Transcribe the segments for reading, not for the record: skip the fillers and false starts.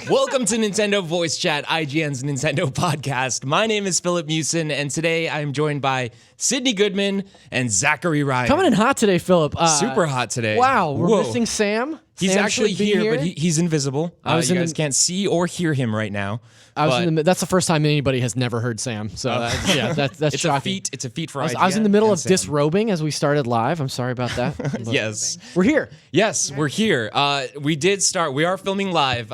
Welcome to Nintendo Voice Chat, IGN's Nintendo podcast. My name is Philip Mewson, and today I am joined by Sydnee Goodman and Zachary Ryan. Coming in hot today, Philip. Super hot today. Wow, we're Whoa. missing Sam. He's Sam actually should be here, but he's invisible. You guys can't see or hear him right now. That's the first time anybody has never heard Sam. So that's it's shocking. It's a feat for I was in the middle of Sam. disrobing as we started live. I'm sorry about that. Yes. We're here. Yes, we're here. We did start. We are filming live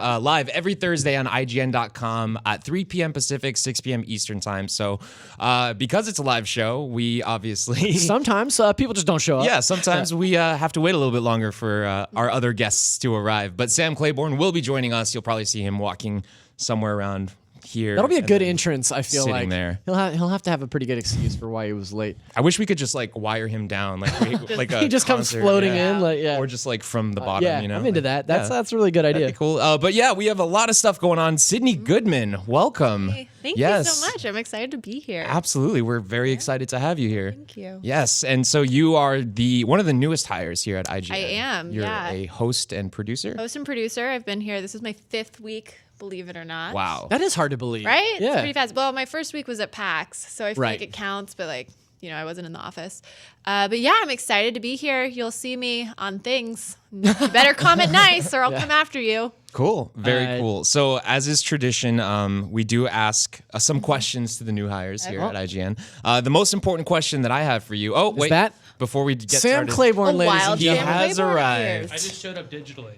every Thursday on IGN.com at 3 p.m. Pacific, 6 p.m. Eastern time. So because it's a live show, we obviously... Sometimes people just don't show up. Yeah, sometimes we have to wait a little bit longer for our other guests to arrive. But Sam Claiborne will be joining us. You'll probably see him walking somewhere around here. That'll be a good entrance, I feel like. There. He'll have to have a pretty good excuse for why he was late. I wish we could just like wire him down, like a he just comes concert, floating in, or just like from the bottom. Yeah, you know, I'm into that. That's a really good idea. That'd be cool. But yeah, we have a lot of stuff going on. Sydnee Goodman, welcome. Hey, thank you so much. I'm excited to be here. Absolutely, we're very excited to have you here. Thank you. Yes, and so you are one of the newest hires here at IGN. I am. You're yeah. a host and producer. Host and producer. I've been here. This is my 5th week. Believe it or not. Wow. That is hard to believe. Right? Yeah. It's pretty fast. Well, my first week was at PAX, so I feel Right. like it counts, but I wasn't in the office. But yeah, I'm excited to be here. You'll see me on things. You better comment nice or I'll come after you. Cool. Very cool. So as is tradition, we do ask some questions to the new hires here at IGN. The most important question that I have for you. Oh, wait. that? Before we get Sam started. Claiborne, A ladies and wild He gentlemen. Sam has Claiborne arrived. I just showed up digitally.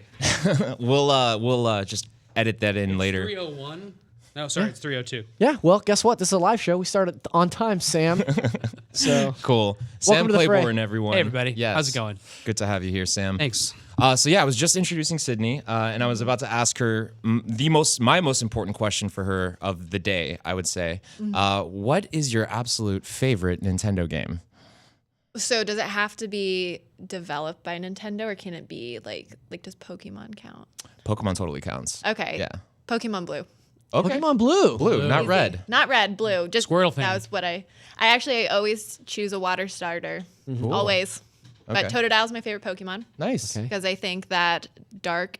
We'll just edit that in later. 301? No, sorry, it's 302. Yeah, well, guess what? This is a live show. We started on time, Sam. So Cool. Sam to the fray. Claiborne, everyone. Hey, everybody. Yes. How's it going? Good to have you here, Sam. Thanks. So yeah, I was just introducing Sydnee, and I was about to ask her my most important question for her of the day. I would say, what is your absolute favorite Nintendo game? So does it have to be developed by Nintendo or can it be like does Pokemon count? Pokemon totally counts. Okay. Yeah. Pokemon Blue. Okay. Pokemon Blue. Blue, not Easy. red. Not red, blue. Just Squirrel fan. That was what I always choose a water starter. Always. Okay. But Totodile's my favorite Pokemon Nice. Okay. because I think that Dark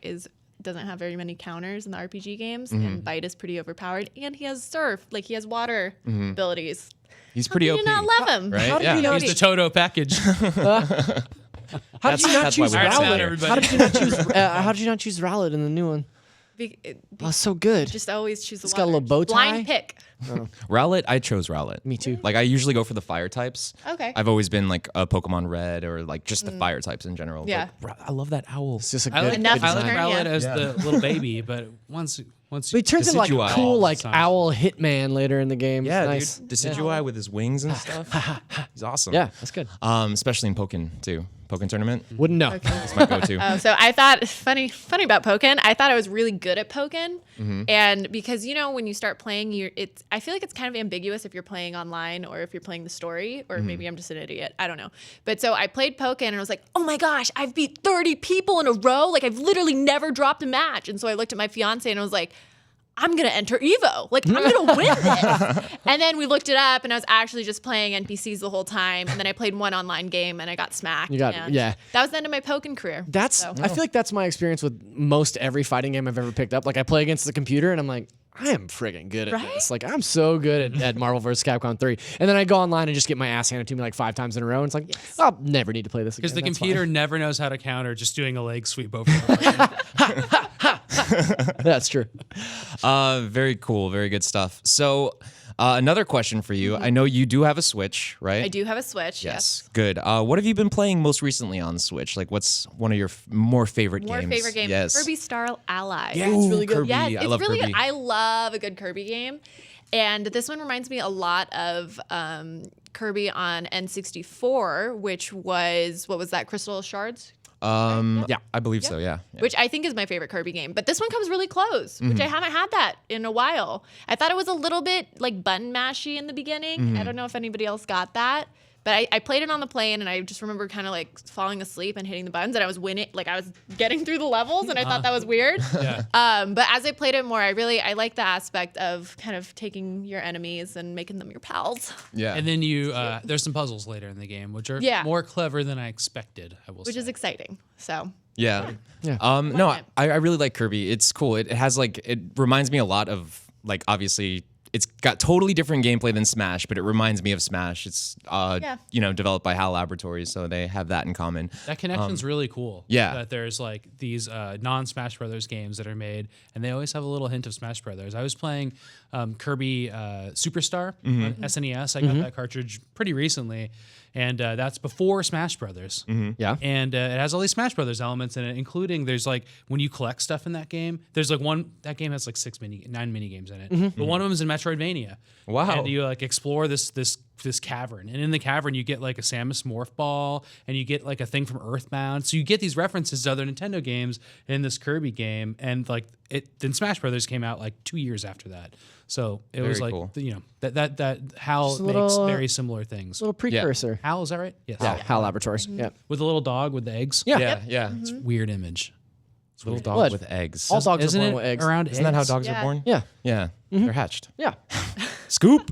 doesn't have very many counters in the RPG games and Bite is pretty overpowered and he has surf, he has water abilities. He's pretty How OP. do you not love him? Right? How did Yeah. you not He's the Toto package. How did you not That's why choose we got Rowlet? here. Everybody. How did you not choose? How did you not choose Rowlet in the new one? Oh, so good. Just always choose the It's got a water. little bow tie. Blind pick. Rowlet, I chose Rowlet. Me too. Like I usually go for the fire types. Okay. I've always been like a Pokemon Red or like just the fire types in general. Yeah. But I love that owl. It's just a I good. like, Enough I like design. Rowlet Yeah. as the little baby, but once But he turns into like a Decidueye. cool like Sounds- owl hitman later in the game. Yeah, It's nice. dude. Decidueye with his wings and stuff. He's awesome. Yeah, that's good. Especially in Pokken too. Pokken tournament. Wouldn't know. That's my go-to. So I thought funny about Pokken. I thought I was really good at Pokken, and because when you start playing, I feel like it's kind of ambiguous if you're playing online or if you're playing the story, or maybe I'm just an idiot. I don't know. But so I played Pokken and I was like, oh my gosh, I've beat 30 people in a row. Like I've literally never dropped a match. And so I looked at my fiance and I was like, I'm going to enter Evo. Like, I'm going to win this. And then we looked it up, and I was actually just playing NPCs the whole time. And then I played one online game, and I got smacked. And yeah. That was the end of my Pokken career. I feel like that's my experience with most every fighting game I've ever picked up. Like I play against the computer, and I'm like, I am friggin' good at Right? this. Like I'm so good at Marvel vs. Capcom 3. And then I go online and just get my ass handed to me like 5 times in a row. And it's like, I'll never need to play this again. because the That's computer fine. never knows how to counter just doing a leg sweep over. the That's true. Very cool. Very good stuff. So another question for you. I know you do have a Switch, right? I do have a Switch. Yes. Good. What have you been playing most recently on Switch? Like, what's one of your more favorite More games? favorite game. Yes. Kirby Star Allies. Yeah, it's really good. Kirby. Yes, I it's love really Kirby. good. I love a good Kirby game. And this one reminds me a lot of Kirby on N64, which was, what was that, Crystal Shards? Yeah, I believe so. Yeah. Which I think is my favorite Kirby game. But this one comes really close, which Mm-hmm. I haven't had that in a while. I thought it was a little bit like button mashy in the beginning. Mm-hmm. I don't know if anybody else got that. But I played it on the plane, and I just remember kind of like falling asleep and hitting the buttons, and I was winning, like I was getting through the levels, and I thought that was weird. Yeah. But as I played it more, I like the aspect of kind of taking your enemies and making them your pals, Yeah. And then there's some puzzles later in the game, which are Yeah. more clever than I expected. I will which say. is exciting. So Yeah. Yeah. No, Love it. I really like Kirby. It's cool. It has like, it reminds me a lot of like, obviously it's got totally different gameplay than Smash, but it reminds me of Smash. It's, developed by HAL Laboratories, so they have that in common. That connection's really cool. yeah. That there's like these non-Smash Brothers games that are made, and they always have a little hint of Smash Brothers. I was playing Kirby Superstar on SNES. I got that cartridge pretty recently, and that's before Smash Brothers. Yeah. And it has all these Smash Brothers elements in it, including there's like when you collect stuff in that game. There's like that game has like 9 mini games in it, but one of them is in Metroidvania. Wow. And you like explore this cavern, and in the cavern you get like a Samus morph ball, and you get like a thing from Earthbound. So you get these references to other Nintendo games in this Kirby game, and like then Smash Brothers came out like 2 years after that. So it was Very like cool. that HAL Just a makes little, very similar things. Little precursor. HAL, is that right? Yes. Yeah. HAL Laboratories. Yeah. With the little dog with the eggs. Yeah. Yeah. It's a weird image. Little dog What? with eggs. All dogs Isn't are born it with eggs. around Isn't that how eggs? dogs Yeah. are born? Yeah. Yeah. They're hatched. Yeah. Scoop.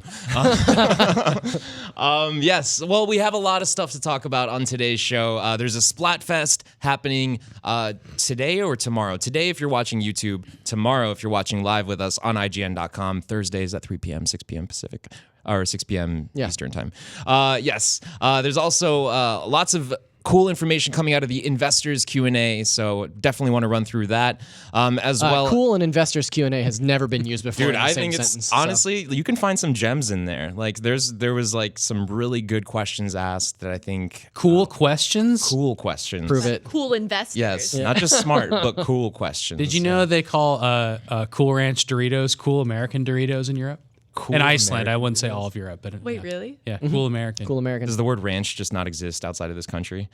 Yes. Well, we have a lot of stuff to talk about on today's show. There's a Splatfest happening today or tomorrow. Today, if you're watching YouTube. Tomorrow, if you're watching live with us on IGN.com. Thursdays at 3 p.m., 6 p.m. Pacific, or 6 p.m. Eastern time. Yes. There's also lots of cool information coming out of the investors Q&A, so definitely want to run through that as well. Cool and investors Q&A has never been used before. Dude, in the I same think it's sentence, so. honestly, you can find some gems in there. Like there was like some really good questions asked that I think Cool questions. cool questions. Prove it. Cool investors. Yes, not just smart, but cool questions. Did you know they call Cool Ranch Doritos Cool American Doritos in Europe? Cool in Iceland, I American wouldn't say all of Europe, but Wait, yeah. really? Yeah, Cool American. Cool American. Does the word ranch just not exist outside of this country?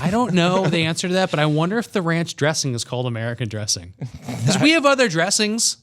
I don't know the answer to that, but I wonder if the ranch dressing is called American dressing. Because we have other dressings.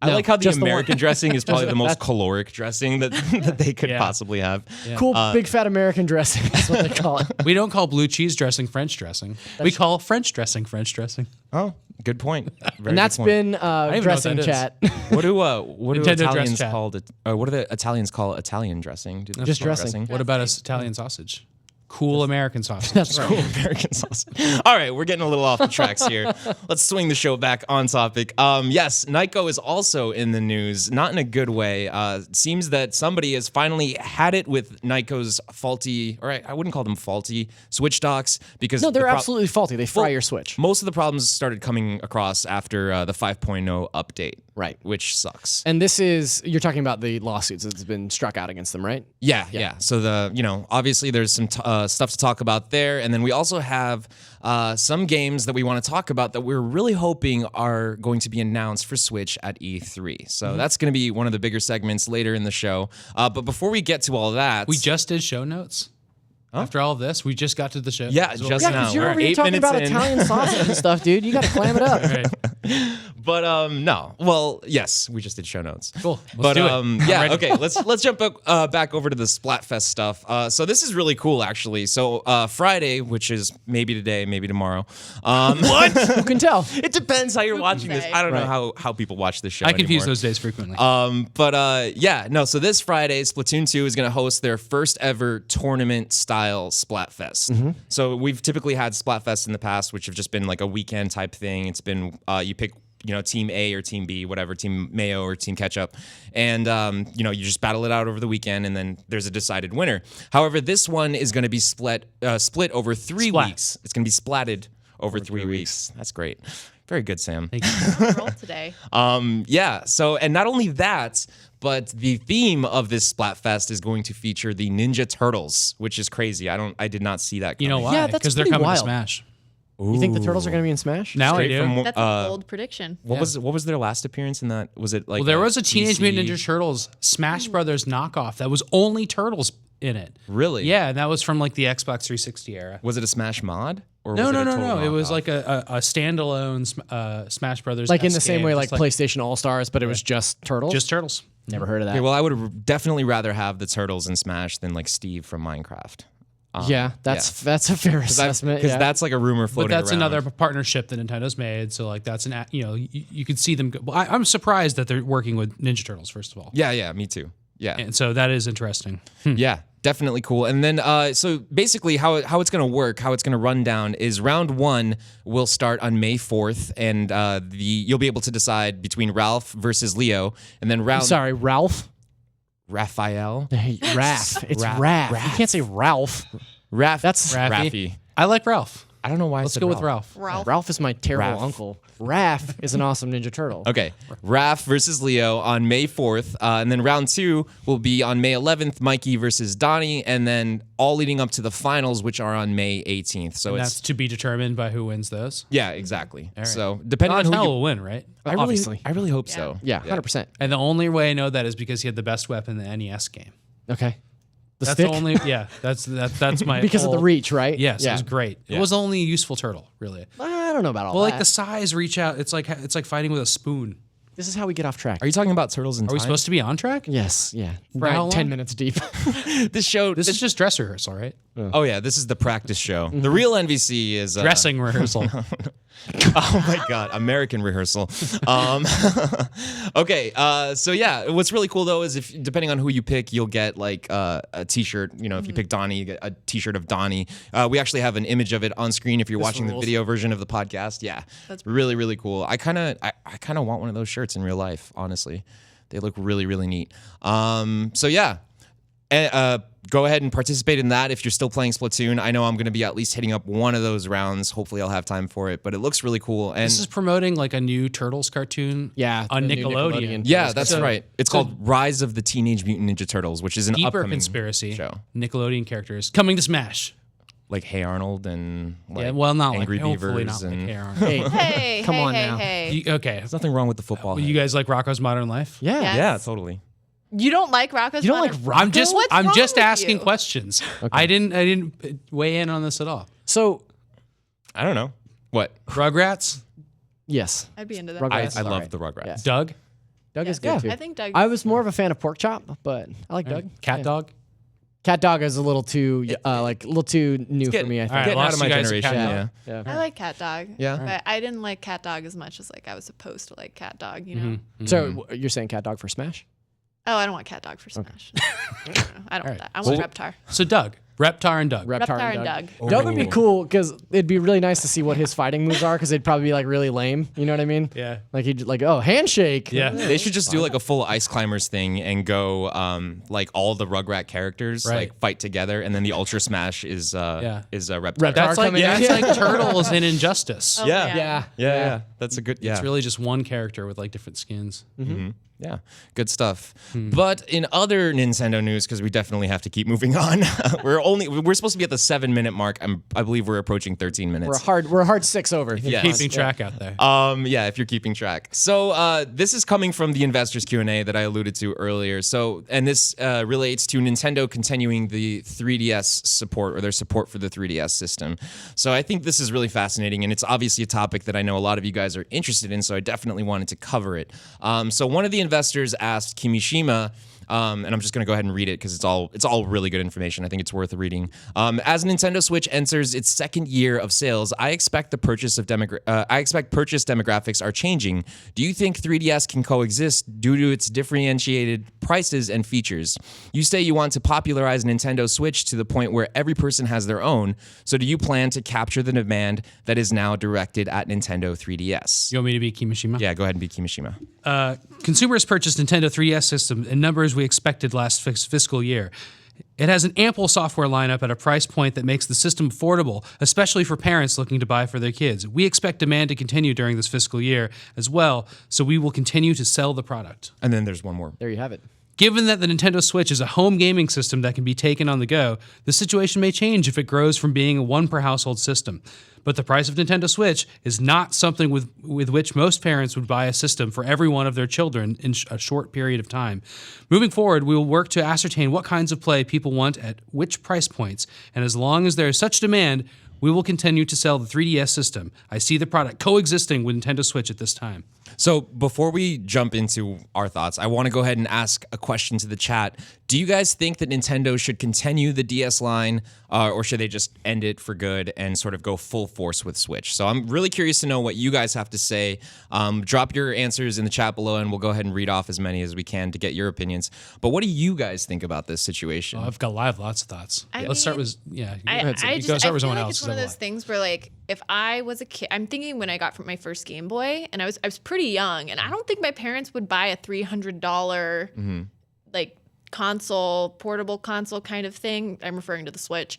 I like how the just the American one. dressing is probably the most caloric dressing that they could Yeah. possibly have. Cool big fat American dressing. That's what they call it. We don't call blue cheese dressing French dressing. We call French dressing French dressing. Oh, good point. Very And that's good point. been even know what dressing that is. chat. What do Nintendo dress Italians chat. call it? What do the Italians call Italian dressing? Do they Just call it dressing. What about us Italian sausage? Cool American sausage. That's Cool American sausage. All right, we're getting a little off the tracks here. Let's swing the show back on topic. Yes, Nyko is also in the news, not in a good way. Seems that somebody has finally had it with Nyko's faulty, or I wouldn't call them faulty, Switch docks because No, they're the absolutely faulty. They fry Well, your Switch. Most of the problems started coming across after the 5.0 update, Right. which sucks. And you're talking about the lawsuits that's been struck out against them, right? Yeah. So obviously there's some stuff to talk about there, and then we also have some games that we want to talk about that we're really hoping are going to be announced for Switch at E3. So that's going to be one of the bigger segments later in the show. But before we get to all that, We just did show notes. After all of this, we just got to the show. Yeah, Is what just we're Yeah, now. because you're We're over here 8 talking minutes about in. Italian sausage and stuff, dude. You got to clam it up. Right. But no. Well, yes, we just did show notes. Cool. But Let's do it. yeah, ready. okay. Let's jump back over to the Splatfest stuff. So this is really cool, actually. So Friday, which is maybe today, maybe tomorrow. What? Who can tell? It depends how you're watching this. say? I don't know Right. how people watch this show. I confuse anymore. those days frequently. So this Friday, Splatoon 2 is going to host their first ever tournament style Splatfest. So we've typically had Splatfest in the past, which have just been like a weekend type thing. It's been you pick Team A or Team B, whatever, Team Mayo or Team Ketchup, and you just battle it out over the weekend, and then there's a decided winner. However, this one is going to be split over 3 Splat. weeks. It's going to be splatted over 3 weeks. That's great. Very good, Sam. Roll today. Yeah. So, and not only that, but the theme of this Splatfest is going to feature the Ninja Turtles, which is crazy. I did not see that coming. You know why? Yeah, that's Because they're pretty coming wild. to Smash. You think the turtles are going to be in Smash? Now I Straight do. from, That's a bold prediction. what was their last appearance in that? Was it like Well, there was a Teenage DC? Mutant Ninja Turtles Smash Brothers knockoff that was only turtles in it. Really? Yeah, and that was from like the Xbox 360 era. Was it a Smash mod? Or No, was no, it a no, total no. It was knockoff? like a standalone Smash Brothers. Like in the esque same game, way, just like PlayStation All Stars, but it was just turtles? just turtles. Never heard of that. Okay, well, I would definitely rather have the Turtles in Smash than like Steve from Minecraft. Yeah, that's a fair assessment. Because Yeah. that's like a rumor But floating that's around. another partnership that Nintendo's made. So like that's you could see them. Well, I'm surprised that they're working with Ninja Turtles first of all. Yeah, me too. Yeah. And so that is interesting. Yeah. Definitely cool. And then, so basically, how it's going to work, how it's going to run down is round 1 will start on May 4th, and you'll be able to decide between Ralph versus Leo, and then Sorry, Ralph. Raphael. Hey, Raph. It's Raph. Raph. You can't say Ralph. That's Raffy. I like Ralph. I don't know why. Let's go with Ralph. Ralph is my terrible Raph. uncle. Raph is an awesome Ninja Turtle. Okay, Raph versus Leo on May 4th, and then round 2 will be on May 11th, Mikey versus Donnie, and then all leading up to the finals, which are on May 18th. So And it's that's to be determined by who wins those. yeah, exactly. right. So depending on Donatello who will win, right? Obviously. I really hope so. Yeah, 100%. And the only way I know that is because he had the best weapon in the NES game. Okay. The That's stick? the only. Yeah, that's my. Because of the whole- reach, right? Yes, Yeah. it was great. Yeah. It was the only useful turtle, really. I don't know about all Well, that. like the size, reach out. It's like fighting with a spoon. This is how we get off track. Are you talking about Turtles in Are we Time? supposed to be on track? Yes, yeah. For how long? 10 minutes deep. This show. This is just dress rehearsal, right? Oh yeah, this is the practice show. The real NVC is Dressing rehearsal. Oh my God, American rehearsal. Okay, so yeah, what's really cool though is if depending on who you pick, you'll get like a T-shirt. You know, if you pick Donnie, you get a T-shirt of Donnie. We actually have an image of it on screen if you're watching the rules. video version of the podcast. Yeah, That's really really cool. I kind of want one of those shirts in real life. Honestly, they look really really neat. So yeah. Go ahead and participate in that if you're still playing Splatoon. I know I'm going to be at least hitting up one of those rounds. Hopefully I'll have time for it, but it looks really cool. And This is promoting like a new Turtles cartoon. Yeah, on the new Nickelodeon. yeah, that's So- right. It's called Rise of the Teenage Mutant Ninja Turtles, which is an Deeper upcoming conspiracy. show. Nickelodeon characters coming to Smash. Like Hey Arnold and like Yeah, well, not Angry like hopefully Beavers not like and Hey Arnold. Hey, Hey, Come hey, on hey, now. hey. Okay, there's nothing wrong with the football. you guys like Rocco's Modern Life? yeah. Yeah. yeah, totally. You don't like Rocco's You don't Modern- like Rocco? I'm just What's I'm wrong just with asking you? questions. I didn't weigh in on this at all. So, I don't know. What? Rugrats, yes. I'd be into that. Rugrats. I all love right. the Rugrats. Yeah. Doug, Doug is Yeah. good too. I think Doug. I was more of a fan of Pork Chop, but I like Doug. Cat Yeah. Dog. Cat Dog is a little too like a little too new for me, I think. all right, Getting out lost of my you guys at generation. Cat Yeah. Dog. Yeah. I like Cat Dog. Yeah? But I didn't like Cat Dog as much as like I was supposed to like Cat Dog. You know. Mm-hmm. So you're saying Cat Dog for Smash? Oh, I don't want Cat Dog for Smash. No, I don't want that. I Well- want Reptar. So Doug, Reptar, and Doug. Reptar Reptar and and Doug. Doug would be cool because it'd be really nice to see what his fighting moves are because they'd probably be like really lame. You know what I mean? Yeah. Like he'd like, oh, handshake. Yeah. They should just do like a full Ice Climbers thing and go like all the Rugrat characters Right. like fight together, and then the Ultra Smash is Reptar. Reptar. That's like coming in. that's like Turtles in Injustice. Oh, Yeah. man. Yeah. That's a good. Yeah, It's really just one character with like different skins. yeah, good stuff. But in other Nintendo news, because we definitely have to keep moving on, we're supposed to be at the 7-minute mark. I believe we're approaching 13 minutes. We're a hard 6 over. Yes. Keeping track out there. Yeah, if you're keeping track. So this is coming from the investors Q&A that I alluded to earlier. So, and this relates to Nintendo continuing the 3DS support or their support for the 3DS system. So I think this is really fascinating, and it's obviously a topic that I know a lot of you guys are interested in. So I definitely wanted to cover it. So one of the investors asked Kimishima. And I'm just going to go ahead and read it because it's all really good information. I think it's worth reading. As Nintendo Switch enters its second year of sales, I expect purchase demographics are changing. Do you think 3DS can coexist due to its differentiated prices and features? You say you want to popularize Nintendo Switch to the point where every person has their own. So do you plan to capture the demand that is now directed at Nintendo 3DS? You want me to be Kimishima? Yeah, go ahead and be Kimishima. Consumers purchased Nintendo 3DS system in numbers we expected last fiscal year. It has an ample software lineup at a price point that makes the system affordable, especially for parents looking to buy for their kids. We expect demand to continue during this fiscal year as well, so we will continue to sell the product. And then there's one more. There you have it. Given that the Nintendo Switch is a home gaming system that can be taken on the go, the situation may change if it grows from being a one per household system. But the price of Nintendo Switch is not something with which most parents would buy a system for every one of their children in a short period of time. Moving forward, we will work to ascertain what kinds of play people want at which price points, and as long as there is such demand, we will continue to sell the 3DS system. I see the product coexisting with Nintendo Switch at this time. So before we jump into our thoughts, I want to go ahead and ask a question to the chat. Do you guys think that Nintendo should continue the DS line, or should they just end it for good and sort of go full force with Switch? So I'm really curious to know what you guys have to say. Drop your answers in the chat below, and we'll go ahead and read off as many as we can to get your opinions. But what do you guys think about this situation? I've got lots of thoughts. Let's start with I feel start with like someone else. it's one of those things where, like, if I was a kid, I'm thinking when I got my first Game Boy, and I was pretty young, and I don't think my parents would buy a $300 like portable console kind of thing. I'm referring to the Switch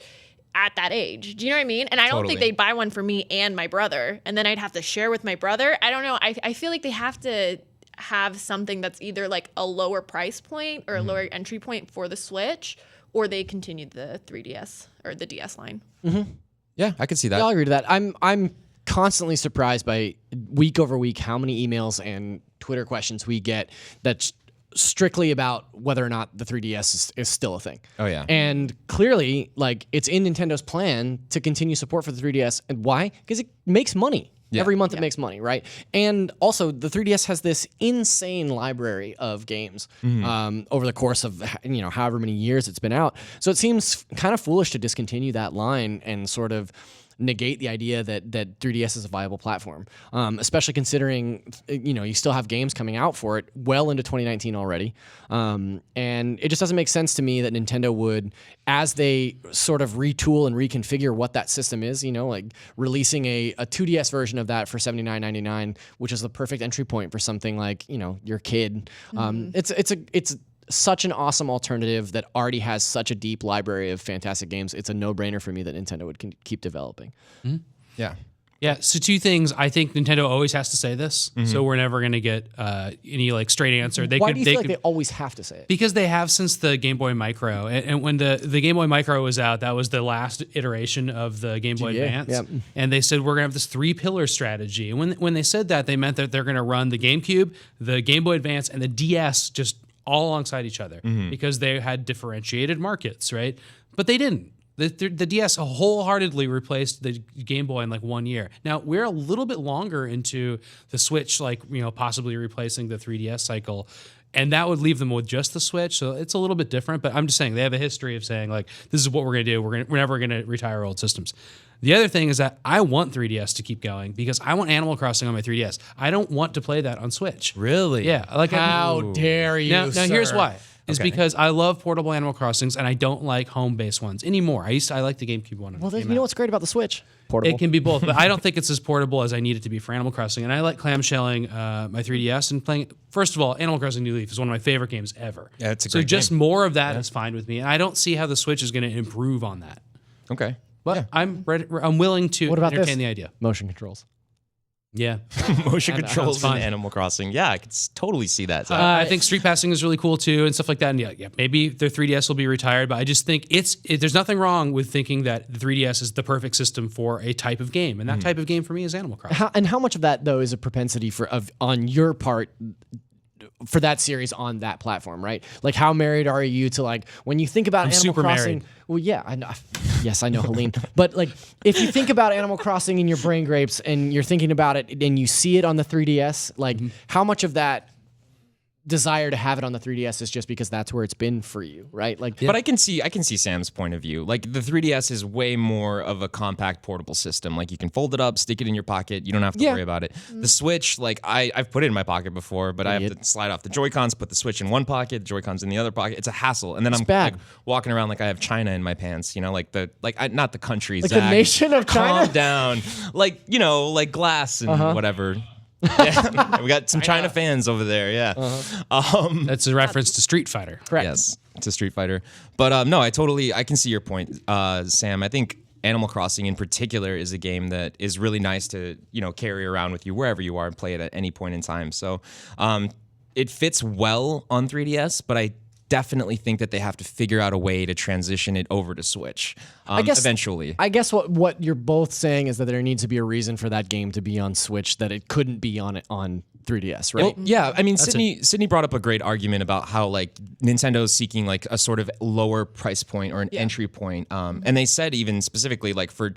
at that age. Do you know what I mean? And I don't think they'd buy one for me and my brother, and then I'd have to share with my brother. I don't know. I feel like they have to have something that's either like a lower price point or a lower entry point for the Switch, or they continue the 3DS or the DS line. Yeah, I could see that. I'll agree to that. I'm constantly surprised by week over week how many emails and Twitter questions we get that's strictly about whether or not the 3DS is still a thing. Oh, yeah. And clearly, like, it's in Nintendo's plan to continue support for the 3DS. And why? Because it makes money. Yeah. Every month it makes money, right? And also, the 3DS has this insane library of games over the course of however many years it's been out. So it seems kind of foolish to discontinue that line and sort of negate the idea that 3DS is a viable platform, especially considering you still have games coming out for it well into 2019 already, and it just doesn't make sense to me that Nintendo would, as they sort of retool and reconfigure what that system is, like releasing a 2DS version of that for $79.99, which is the perfect entry point for something like your kid. It's such an awesome alternative that already has such a deep library of fantastic games. It's a no-brainer for me that Nintendo would keep developing. Yeah. Yeah, so two things. I think Nintendo always has to say this, so we're never going to get any like straight answer. Why do you feel like they always have to say it? Because they have since the Game Boy Micro. And when the Game Boy Micro was out, that was the last iteration of the Game Boy Advance. Yep. And they said, we're going to have this 3-pillar strategy. And when they said that, they meant that they're going to run the GameCube, the Game Boy Advance, and the DS just all alongside each other because they had differentiated markets, right? But they didn't. The DS wholeheartedly replaced the Game Boy in like 1 year. Now, we're a little bit longer into the Switch, possibly replacing the 3DS cycle, and that would leave them with just the Switch. So it's a little bit different, but I'm just saying they have a history of saying, like, this is what we're going to do. We're never going to retire old systems. The other thing is that I want 3DS to keep going because I want Animal Crossing on my 3DS. I don't want to play that on Switch. Really? Yeah. How dare you, Now here's why. Is Okay. because I love portable Animal Crossings and I don't like home-based ones anymore. I like the GameCube one. Well, you know what's great about the Switch? Portable. It can be both, but I don't think it's as portable as I need it to be for Animal Crossing. And I like clamshelling my 3DS and playing. First of all, Animal Crossing New Leaf is one of my favorite games ever. Yeah, it's a so great just game. more of that is fine with me. And I don't see how the Switch is going to improve on that. Okay. But I'm willing to What about entertain this? the idea. Motion controls. Yeah. Motion And that controls sounds in fun. Animal Crossing. Yeah, I could totally see that. I think street passing is really cool too, and stuff like that. And yeah, maybe their 3DS will be retired, but I just think there's nothing wrong with thinking that the 3DS is the perfect system for a type of game, and that type of game for me is Animal Crossing. How much of that though is a propensity on your part for that series on that platform, right? Like, how married are you to, like, when you think about Animal super Crossing? married. Well, yeah, I know. Yes, I know, Helene. But like, if you think about Animal Crossing in your brain grapes and you're thinking about it and you see it on the 3DS, like, how much of that desire to have it on the 3DS is just because that's where it's been for you, right? Like, But I can see Sam's point of view. Like, the 3DS is way more of a compact portable system. Like, you can fold it up, stick it in your pocket. You don't have to worry about it. The Switch, like, I've put it in my pocket before, but I have to slide off the Joy-Cons, put the Switch in one pocket, the Joy-Cons in the other pocket. It's a hassle. And then I'm bad. like walking around like I have China in my pants, not the country, Like Zach. the nation of China? Calm down. Like, like glass and whatever. Yeah, we got some China fans over there. Yeah. That's a reference to Street Fighter. correct. Yes, it's a Street Fighter. But no, I can see your point, Sam. I think Animal Crossing in particular is a game that is really nice to, carry around with you wherever you are and play it at any point in time. So it fits well on 3DS, but I definitely think that they have to figure out a way to transition it over to Switch eventually. I guess what you're both saying is that there needs to be a reason for that game to be on Switch that it couldn't be on 3DS, right? Well, yeah, I mean, Sydney brought up a great argument about how, like, Nintendo's seeking, like, a sort of lower price point or an entry point. And they said even specifically, like, for,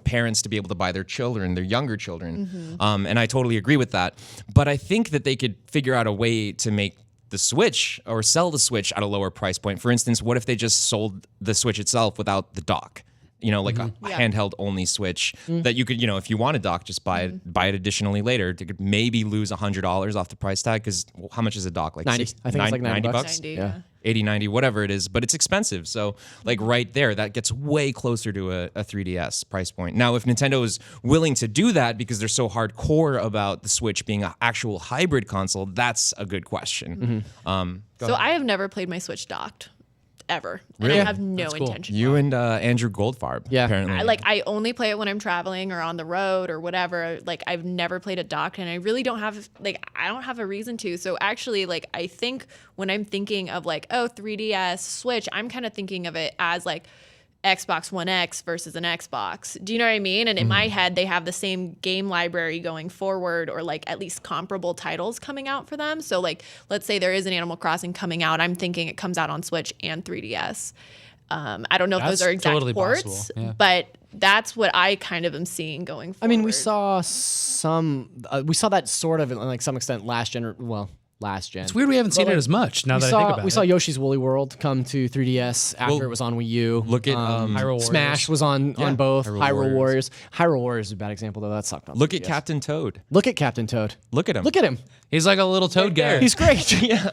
parents to be able to buy their younger children. And I totally agree with that. But I think that they could figure out a way to make the Switch or sell the Switch at a lower price point. For instance, what if they just sold the Switch itself without the dock? You know, like a handheld only Switch that you could, you know, if you want a dock, just buy it additionally later. You could maybe lose $100 off the price tag because how much is a dock? Like 90. I think it's like 90 bucks. 90, Yeah. 80, 90, whatever it is, but it's expensive. So like right there, that gets way closer to a 3DS price point. Now, if Nintendo is willing to do that because they're so hardcore about the Switch being an actual hybrid console, that's a good question. So I have never played my Switch docked. Ever. And Really? I have no That's cool. intention. You and Andrew Goldfarb, Yeah. apparently. I only play it when I'm traveling or on the road or whatever. Like I've never played it docked, and I really don't have I don't have a reason to. So actually, I think when I'm thinking of 3DS Switch, I'm kind of thinking of it as Xbox One X versus an Xbox. Do you know what I mean? And in my head, they have the same game library going forward, or at least comparable titles coming out for them. So let's say there is an Animal Crossing coming out. I'm thinking it comes out on Switch and 3DS. I don't know if those That's are exact totally ports, possible, yeah. but that's what I kind of am seeing going forward. I mean, we saw that sort of in some extent last gen. It's weird we haven't seen it as much now that I think about it. We saw Yoshi's Woolly World come to 3DS after it was on Wii U. Look at Hyrule Warriors. Smash was on both. Hyrule Hyrule Warriors. Hyrule Warriors is a bad example though. That sucked on Look at 3DS. Captain Toad. Look at Captain Toad. Look at him. Look at him. He's like a little toad guy. He's great. Yeah.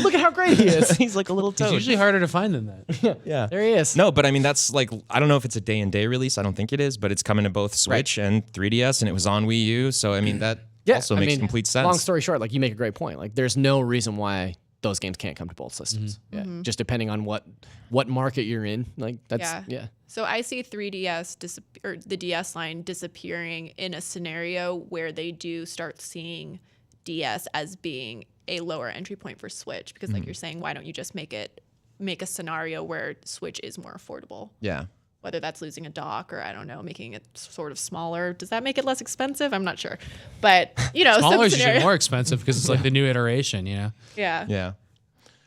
Look at how great he is. He's like a little It's toad. usually harder to find than that. Yeah. There he is. No, but I mean, that's I don't know if it's a day-and-day release. I don't think it is, but it's coming to both Switch and 3DS, and it was on Wii U. So, I mean, that also makes complete sense. Long story short, you make a great point. There's no reason why those games can't come to both systems. Yeah. Just depending on what market you're in. That's yeah. So I see 3DS or the DS line disappearing in a scenario where they do start seeing DS as being a lower entry point for Switch, because you're saying, why don't you just make a scenario where Switch is more affordable? Yeah. Whether that's losing a dock or I don't know, making it sort of smaller. Does that make it less expensive? I'm not sure. But, Smaller is usually more expensive because it's the new iteration, Yeah. Yeah.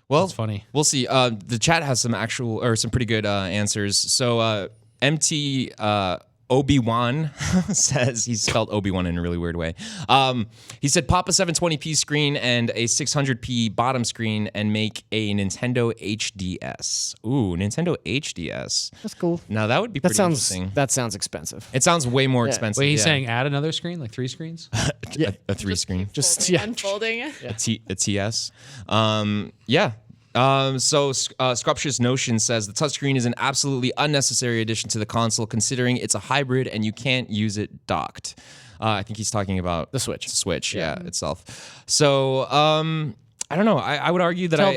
Well, That's funny. We'll see. The chat has some some pretty good answers. So MT Obi-Wan says, he's spelled Obi-Wan in a really weird way. He said, pop a 720p screen and a 600p bottom screen and make a Nintendo HDS. Ooh, Nintendo HDS. That's cool. Now that would be pretty interesting. That sounds expensive. It sounds way more expensive. Wait, he's saying add another screen, like 3 screens? a 3 screen. Just unfolding it. A TS. Yeah. So Scruptious Notion says the touchscreen is an absolutely unnecessary addition to the console, considering it's a hybrid and you can't use it docked. I think he's talking about the Switch. Itself. So I don't know. I would argue that tell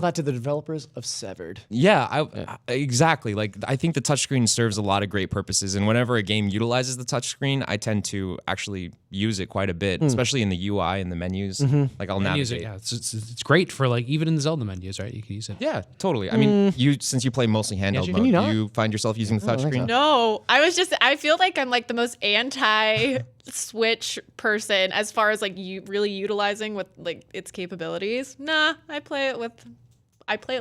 that to the developers of Severed. Yeah, exactly. I think the touchscreen serves a lot of great purposes, and whenever a game utilizes the touchscreen, I tend to actually use it quite a bit, especially in the UI and the menus. I'll navigate. Yeah, it's great for even in the Zelda menus, right? You can use it. Yeah, totally. I mean, since you play mostly handheld mode, do you find yourself using the touchscreen? No, I feel like I'm the most anti-Switch person as far as you really utilizing with its capabilities. Nah, I play it like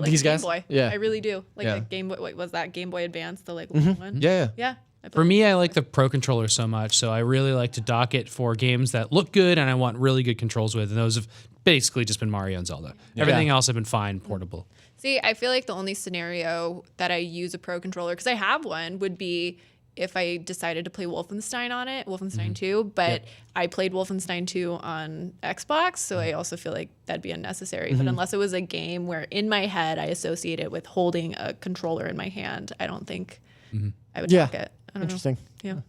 These Game guys? Boy. Yeah. I really do. Yeah. Game Boy. Wait, was that Game Boy Advance? The little one. Yeah. Yeah. I play For me, I like the Pro Controller so much, so I really like to dock it for games that look good and I want really good controls with, and those have basically just been Mario and Zelda. Everything else have been fine, portable. See, I feel like the only scenario that I use a Pro Controller, because I have one, would be if I decided to play Wolfenstein on it, Wolfenstein 2, but I played Wolfenstein 2 on Xbox, so I also feel like that'd be unnecessary. But unless it was a game where in my head I associate it with holding a controller in my hand, I don't think I would dock it. I don't Interesting. know.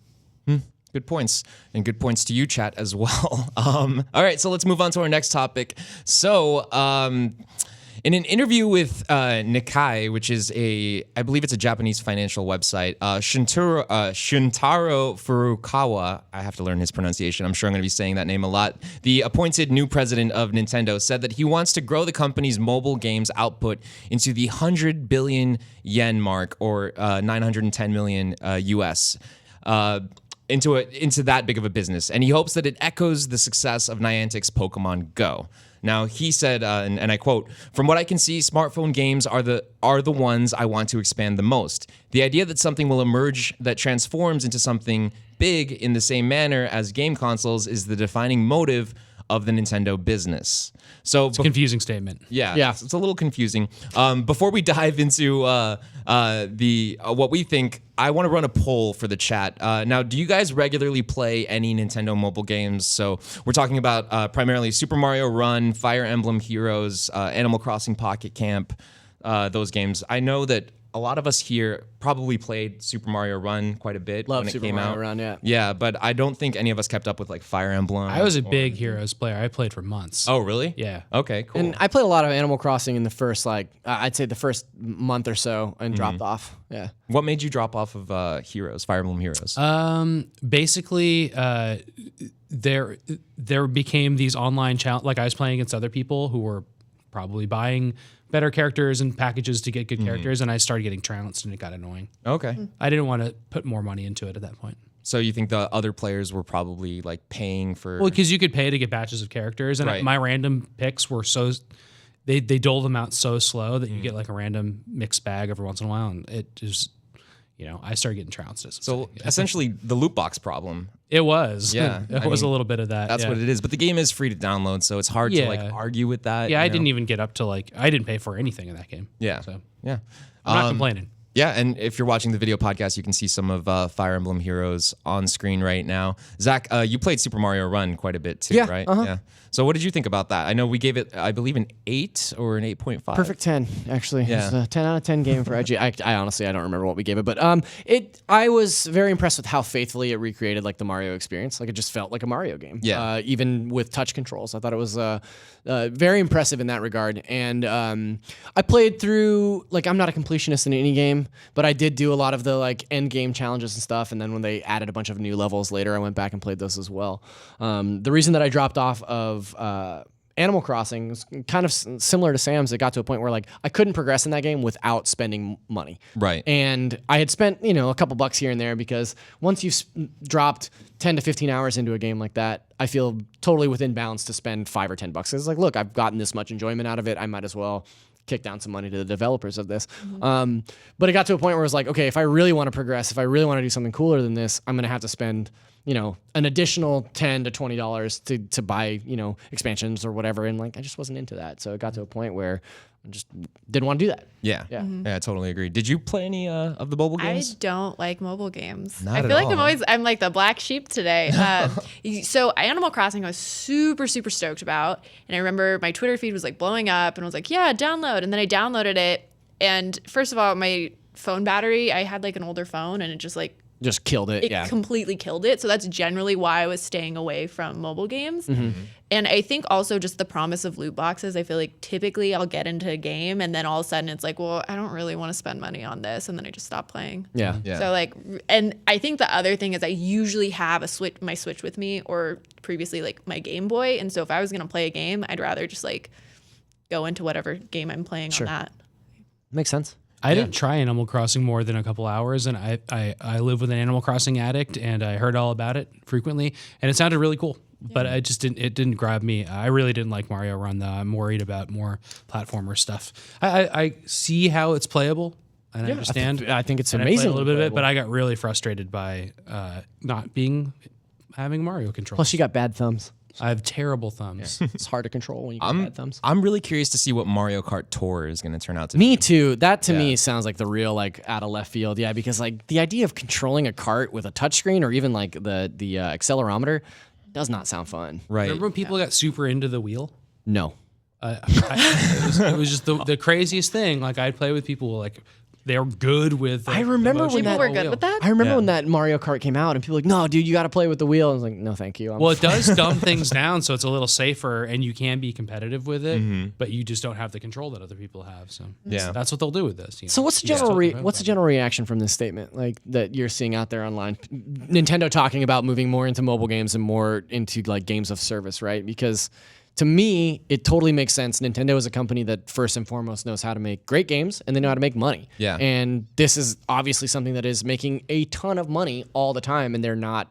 Yeah. Good points, and good points to you, chat, as well. All right, so let's move on to our next topic. So, in an interview with Nikkei, which is I believe it's a Japanese financial website, Shuntaro Furukawa, I have to learn his pronunciation, I'm sure I'm going to be saying that name a lot, the appointed new president of Nintendo, said that he wants to grow the company's mobile games output into the 100 billion yen mark, or 910 million US. Into that big of a business, and he hopes that it echoes the success of Niantic's Pokemon Go. Now, he said, and I quote, "From what I can see, smartphone games are the ones I want to expand the most. The idea that something will emerge that transforms into something big in the same manner as game consoles is the defining motive of the Nintendo business. So It's a confusing statement. Yeah. it's a little confusing. Before we dive into what we think, I want to run a poll for the chat. Now, do you guys regularly play any Nintendo mobile games? So we're talking about primarily Super Mario Run, Fire Emblem Heroes, Animal Crossing Pocket Camp, those games. I know that a lot of us here probably played Super Mario Run quite a bit Love when it Super came Mario out. Run, yeah. Yeah, but I don't think any of us kept up with like Fire Emblem. I was a big Heroes player. I played for months. Oh, really? Yeah. Okay, cool. And I played a lot of Animal Crossing in the first, I'd say the first month or so, and dropped off. Yeah. What made you drop off of Heroes, Fire Emblem Heroes? Basically, there became these online challenge. Like I was playing against other people who were probably buying better characters and packages to get good characters, and I started getting trounced, and it got annoying. Okay. I didn't want to put more money into it at that point. So you think the other players were probably like paying for? Well, because you could pay to get batches of characters, and Right. my random picks were they dole them out so slow that you get like a random mixed bag every once in a while, and it just, I started getting trounced. So essentially, the loot box problem. It was. Yeah, it I was mean, a little bit of that. That's yeah. what it is. But the game is free to download, so it's hard to like Yeah. argue with that. Yeah, you I know? didn't even get up to I didn't pay for anything in that game. Yeah. So Yeah. I'm not complaining. Yeah, and if you're watching the video podcast, you can see some of Fire Emblem Heroes on screen right now. Zach, you played Super Mario Run quite a bit too, Yeah, right? uh-huh. Yeah. So what did you think about that? I know we gave it, I believe, an 8 or an 8.5. Perfect 10, actually. Yeah. It's a 10 out of 10 game for IG. I honestly, I don't remember what we gave it, but I was very impressed with how faithfully it recreated like the Mario experience. Like it just felt like a Mario game. Yeah. Even with touch controls. I thought it was very impressive in that regard. And I played through, like I'm not a completionist in any game, but I did do a lot of the like end game challenges and stuff. And then when they added a bunch of new levels later, I went back and played those as well. The reason that I dropped off of Animal Crossing was kind of similar to Sam's. It got to a point where like I couldn't progress in that game without spending money. Right. And I had spent, a couple bucks here and there because once you've dropped 10 to 15 hours into a game like that, I feel totally within bounds to spend $5 or $10. It's like, look, I've gotten this much enjoyment out of it. I might as well kick down some money to the developers of this. But it got to a point where it was like, okay, if I really want to progress, if I really want to do something cooler than this, I'm going to have to spend, an additional $10 to $20 to buy, expansions or whatever. And like, I just wasn't into that. So it got to a point where I just didn't want to do that. Yeah. Yeah. Yeah, I totally agree. Did you play any of the mobile I games? don't like mobile games. Not I at feel like all. I'm like the black sheep today. So Animal Crossing I was super, super stoked about. And I remember my Twitter feed was like blowing up and I was like, yeah, download. And then I downloaded it. And first of all, my phone battery, I had like an older phone and it just like, Just killed it. it completely killed it. So that's generally why I was staying away from mobile games. And I think also just the promise of loot boxes. I feel like typically I'll get into a game and then all of a sudden it's like, well, I don't really want to spend money on this. And then I just stop playing. Yeah. Yeah. So like, and I think the other thing is I usually have my Switch with me or previously like my Game Boy. And so if I was going to play a game, I'd rather just like go into whatever game I'm playing on that. Makes sense. I didn't try Animal Crossing more than a couple hours, and I live with an Animal Crossing addict, and I heard all about it frequently, and it sounded really cool. But it didn't grab me. I really didn't like Mario Run though. I'm worried about more platformer stuff. I see how it's playable, and I understand. I think it's and amazing. I played a little bit of it, but I got really frustrated by not having Mario controls. Plus, you got bad thumbs. I have terrible thumbs. It's hard to control when you got bad thumbs. I'm really curious to see what Mario Kart Tour is going to turn out to be. Me too. That to me sounds like the real like out of left field. Yeah, because like the idea of controlling a cart with a touchscreen or even like the accelerometer does not sound fun. Right. Remember when people got super into the wheel? No. It was just the craziest thing. Like I'd play with people like they were good with. I remember when People that were good with that. I remember when that Mario Kart came out and people were like, no, dude, you got to play with the wheel. I was like, no, thank you. Well, it does dumb things down, so it's a little safer, and you can be competitive with it, but you just don't have the control that other people have. So Yeah. that's what they'll do with this. So what's the general reaction from this statement like that you're seeing out there online? Nintendo talking about moving more into mobile games and more into like games of service, right? Because to me, it totally makes sense. Nintendo is a company that first and foremost knows how to make great games and they know how to make money. Yeah. And this is obviously something that is making a ton of money all the time and they're not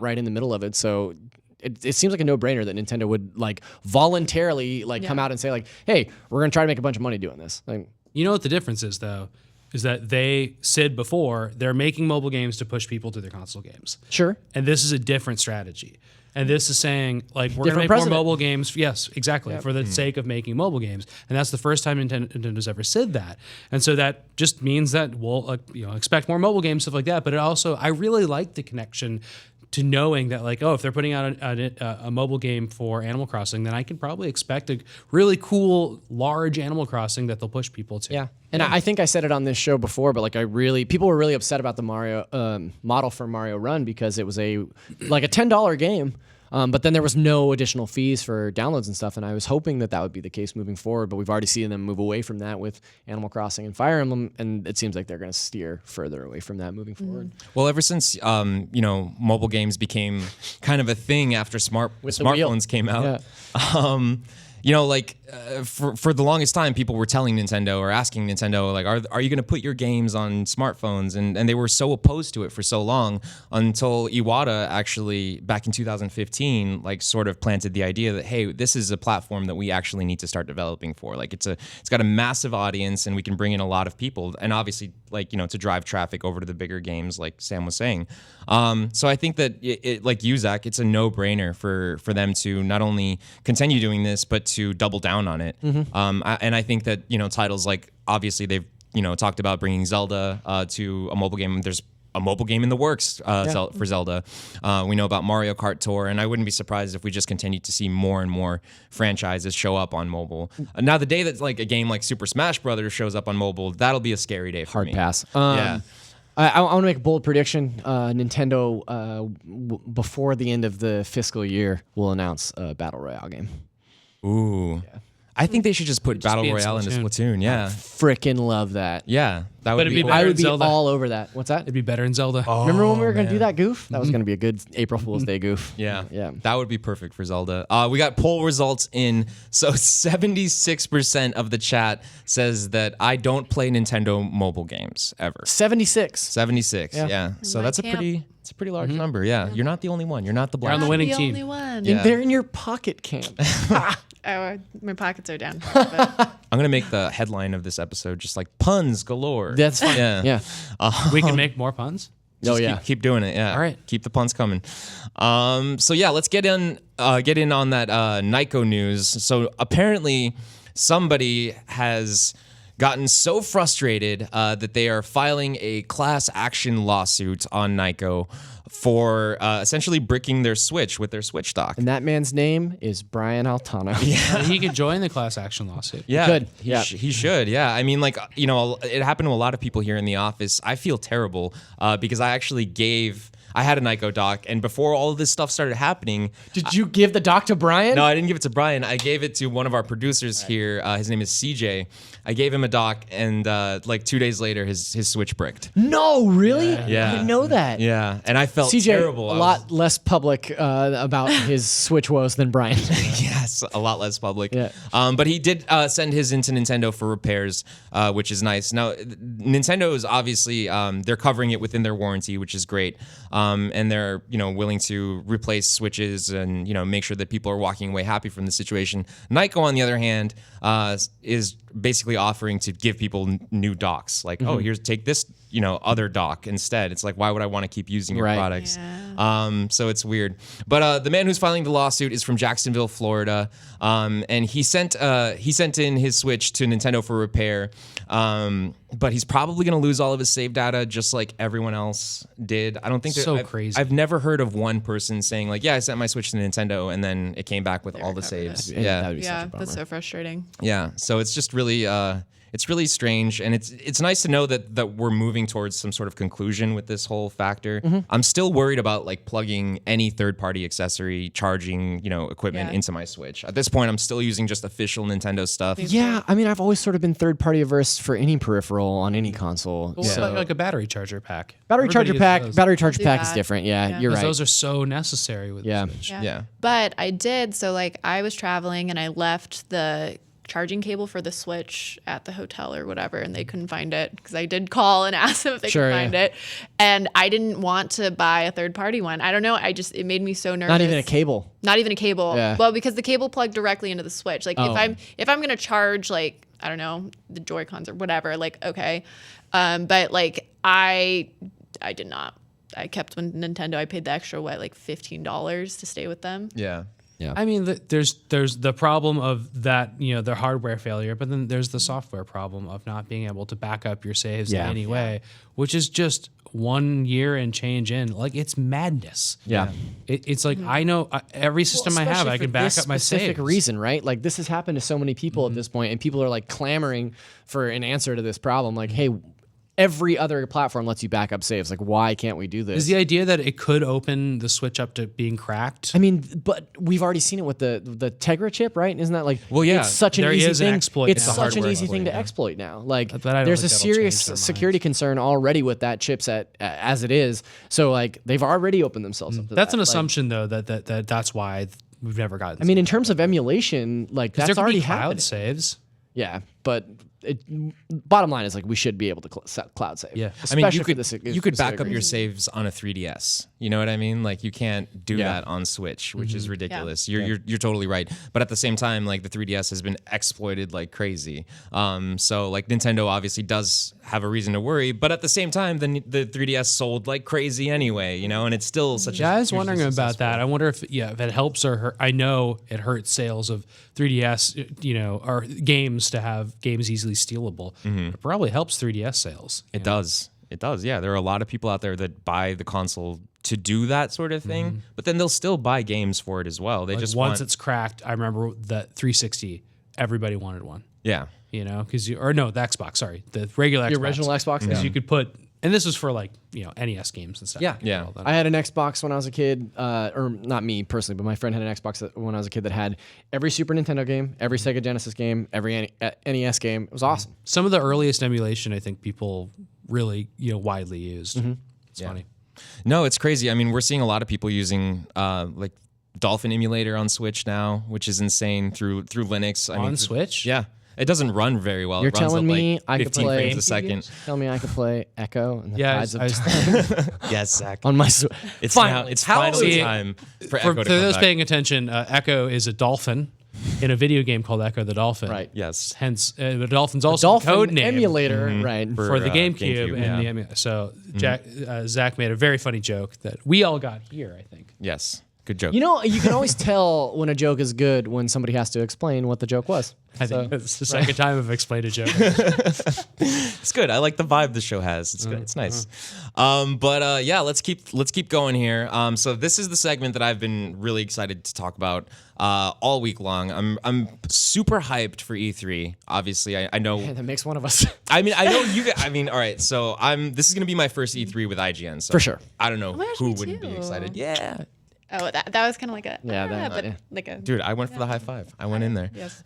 right in the middle of it. So it seems like a no-brainer that Nintendo would like voluntarily like come out and say like, hey, we're going to try to make a bunch of money doing this. Like, You know what the difference is, though? is that Sid before, they're making mobile games to push people to their console games. Sure. And this is a different strategy. And this is saying, like, we're going to Different make president. more mobile games. Yes, exactly. For the sake of making mobile games. And that's the first time Nintendo's ever said that. And so that just means that we'll expect more mobile games, stuff like that. But it also, I really like the connection to knowing that, like, oh, if they're putting out a mobile game for Animal Crossing, then I can probably expect a really cool, large Animal Crossing that they'll push people to. Yeah. And I think I said it on this show before, but people were really upset about the Mario model for Mario Run because it was a $10 game. But then there was no additional fees for downloads and stuff, and I was hoping that would be the case moving forward, but we've already seen them move away from that with Animal Crossing and Fire Emblem, and it seems like they're going to steer further away from that moving forward. Well, ever since mobile games became kind of a thing after smartphones came out, for the longest time, people were telling Nintendo or asking Nintendo, like, are you going to put your games on smartphones? And they were so opposed to it for so long until Iwata actually, back in 2015, like, sort of planted the idea that, hey, this is a platform that we actually need to start developing for. Like, it's got a massive audience, and we can bring in a lot of people, and obviously, like, to drive traffic over to the bigger games, like Sam was saying. So I think that it like you, Zach, it's a no-brainer for them to not only continue doing this, but to double down on it. And I think that titles like, obviously they've talked about bringing Zelda to a mobile game. There's a mobile game in the works for Zelda. We know about Mario Kart Tour, and I wouldn't be surprised if we just continue to see more and more franchises show up on mobile. Now, the day that like a game like Super Smash Brothers shows up on mobile, that'll be a scary day for me. Hard pass. Yeah. I want to make a bold prediction. Nintendo, before the end of the fiscal year, will announce a Battle Royale game. Ooh. Yeah. I think they should just put Battle be in Royale into Splatoon. Yeah. Freaking love that. Yeah. That would it'd be be I would in be Zelda. all over that. What's that? It'd be better in Zelda. Remember when we were going to do that goof? That was going to be a good April Fool's Day goof. Yeah. Yeah. That would be perfect for Zelda. We got poll results in. So 76% of the chat says that I don't play Nintendo mobile games ever. 76. 76. Yeah. So my that's camp. a pretty large number. Yeah. You're not the only one. You're not the You're black on the sheep. winning the team. only one. Yeah. They're in your pocket camp. Oh, my pockets are down. But I'm going to make the headline of this episode just like puns galore. That's fine. Yeah. Yeah. We can make more puns. Just yeah. keep doing it. Yeah. All right. Keep the puns coming. So yeah, let's get in on that Nyko news. So apparently somebody has gotten so frustrated that they are filing a class action lawsuit on Nyko for essentially bricking their Switch with their Switch dock. And that man's name is Brian Altano. Yeah. He could join the class action lawsuit. Yeah, could. He, Yeah. he should. Yeah, I mean, like, it happened to a lot of people here in the office. I feel terrible because I actually I had a Nyko dock, and before all of this stuff started happening, Did you give the doc to Brian? no, I didn't give it to Brian. I gave it to one of our producers here. His name is CJ. I gave him a dock, and like 2 days later, his Switch bricked. No, really? Yeah. I didn't know that. Yeah, and I felt CJ, terrible. a lot less public about his Switch woes than Brian. Yes, a lot less public. Yeah. But he did send his into Nintendo for repairs, which is nice. Now, Nintendo is obviously they're covering it within their warranty, which is great. And they're willing to replace Switches and make sure that people are walking away happy from the situation. Nyko, on the other hand, is basically offering to give people new docks. Like, oh, take this other dock instead. It's like, why would I want to keep using your Right. products? Yeah. So it's weird. But the man who's filing the lawsuit is from Jacksonville, Florida, and he sent in his Switch to Nintendo for repair. But he's probably going to lose all of his save data, just like everyone else did. I don't think So crazy. I've never heard of one person saying like, "Yeah, I sent my Switch to Nintendo," and then it came back with all the recovered saves. it. Yeah, That would be yeah, such a bummer. that's so frustrating. yeah. So it's just really it's really strange, and it's nice to know that we're moving towards some sort of conclusion with this whole factor. I'm still worried about like plugging any third-party accessory charging equipment Yeah. into my Switch. At this point, I'm still using just official Nintendo stuff. Yeah, I mean, I've always sort of been third-party averse for any peripheral on any console. Well, what about like a battery charger pack? Battery Everybody charger uses pack. those. Battery charger Do pack is that. different. Yeah, Yeah. you're 'Cause right. Those are so necessary with Yeah. the Switch. Yeah. But I did. So, like, I was traveling and I left the charging cable for the Switch at the hotel or whatever, and they couldn't find it because I did call and ask them if they Sure, could find yeah. it. And I didn't want to buy a third party one. I don't know. It made me so nervous. Not even a cable. Not even a cable. Yeah. Well, because the cable plugged directly into the Switch. Like Oh. if I'm gonna charge like I don't know, the Joy-Cons or whatever. Like, okay. But like I did not. I kept with Nintendo. I paid the extra, like $15 to stay with them. Yeah. Yeah. I mean, there's the problem of that, their hardware failure, but then there's the software problem of not being able to back up your saves in any way, which is just 1 year and change in. Like, it's madness. Yeah. It's like, I know every system I have, I can back up my specific saves. reason, right? Like, this has happened to so many people at this point, and people are like clamoring for an answer to this problem. Like, hey, every other platform lets you back up saves. Like, why can't we do this? Is the idea that it could open the Switch up to being cracked? I mean, but we've already seen it with the Tegra chip, right? Isn't that like, Well, yeah, it's such an there easy is an thing. exploit It's now. such an Hardware easy thing to exploit, exploit now. Like, But I don't there's a think that'll serious change their security concern already with that chipset as it is. So like, they've already opened themselves up to That's that. an Like, assumption, though, that's why we've never gotten. I mean, in terms of emulation, like there that's could already be cloud happening. saves. Yeah, but bottom line is like we should be able to cloud save. Yeah. I mean, especially you for could this you could back specific up your reason. saves on a 3DS. You know what I mean? Like you can't do Yeah. that on Switch, which is ridiculous. You're totally right. But at the same time, like the 3DS has been exploited like crazy. So like Nintendo obviously does have a reason to worry, but at the same time, the 3DS sold like crazy anyway. You know, and it's still such. Yeah, a I was hugely wondering about successful- that. I wonder if it helps or hurt. I know it hurts sales of 3DS, or games to have games easily stealable. It probably helps 3DS sales. It does. It does. Yeah, there are a lot of people out there that buy the console to do that sort of thing, but then they'll still buy games for it as well. They Like just once want, it's cracked, I remember that 360. Everybody wanted one. yeah. The Xbox. Sorry, the regular Xbox. The original Xbox. Because Yeah. you could put, and this was for like NES games and stuff. Yeah. Yeah. All that. I had an Xbox when I was a kid, or not me personally, but my friend had an Xbox when I was a kid that had every Super Nintendo game, every Sega Genesis game, every NES game. It was awesome. Some of the earliest emulation, I think people really widely used. It's funny. No, it's crazy. I mean, we're seeing a lot of people using like Dolphin emulator on Switch now, which is insane through Linux. On Switch? Yeah. It doesn't run very well. You're It runs telling at, me like I could 15 play frames a second. Tell me I could play Echo and the Yeah, Tides of I was- Time Yes, Zach. on my Switch. It's Finally. now. It's How- finally See, time for For Echo to come those back. paying attention, Echo is a dolphin in a video game called Echo the Dolphin. Right. Yes. Hence, the dolphin's also Dolphin a code name emulator, right? for the GameCube, GameCube, and yeah. the emulator. So Zach made a very funny joke that we all got here, I think. Yes. Good joke. You know, you can always tell when a joke is good when somebody has to explain what the joke was. I think it's the second time I've explained a joke. It's good. I like the vibe the show has. It's good. It's nice. But yeah, let's keep going here. So this is the segment that I've been really excited to talk about all week long. I'm super hyped for E3. Obviously, I know. And that makes one of us. I mean, I know you guys. I mean, all right. So this is gonna be my first E3 with IGN. So For sure. I don't know my gosh, who me wouldn't be too. excited. Yeah. Oh, that was kind of like a Yeah, yeah. like a Dude, I went for the high five. I went in there. yes.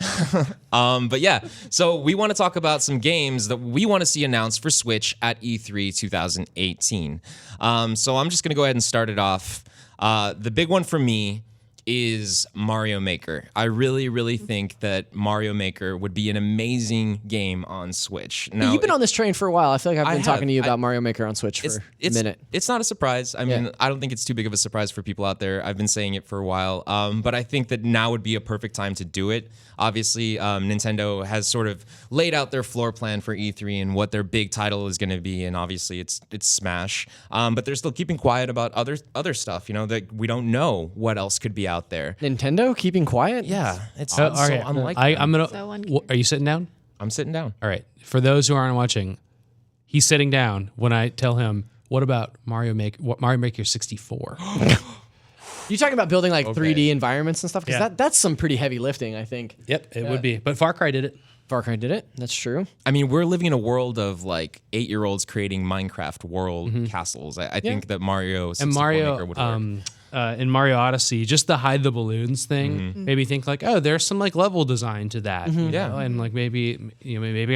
But yeah, so we want to talk about some games that we want to see announced for Switch at E3 2018. So I'm just going to go ahead and start it off. The big one for me is Mario Maker. I really, really think that Mario Maker would be an amazing game on Switch. Now, You've been on this train for a while. I feel like I've I been talking have. to you about Mario Maker on Switch for a minute. It's not a surprise. I mean, Yeah. I don't think it's too big of a surprise for people out there. I've been saying it for a while. But I think that now would be a perfect time to do it. Obviously, Nintendo has sort of laid out their floor plan for E3 and what their big title is going to be, and obviously it's Smash. But they're still keeping quiet about other stuff. You know, that we don't know what else could be out there. Nintendo keeping quiet? Yeah, it's All so right, unlike. I'm gonna. So uncanny. Are you sitting down? I'm sitting down. All right. For those who aren't watching, he's sitting down when I tell him, "What about Mario Maker 64?" You talking about building like 3D environments and stuff? Because Yeah. that's some pretty heavy lifting, I think. Yep, it would be. But Far Cry did it. Far Cry did it. That's true. I mean, we're living in a world of like 8-year-olds creating Minecraft world castles. I think that Mario 64 And Mario, Maker would work. in Mario Odyssey, just the hide the balloons thing made me think like, oh, there's some like level design to that. You Yeah. know? And like maybe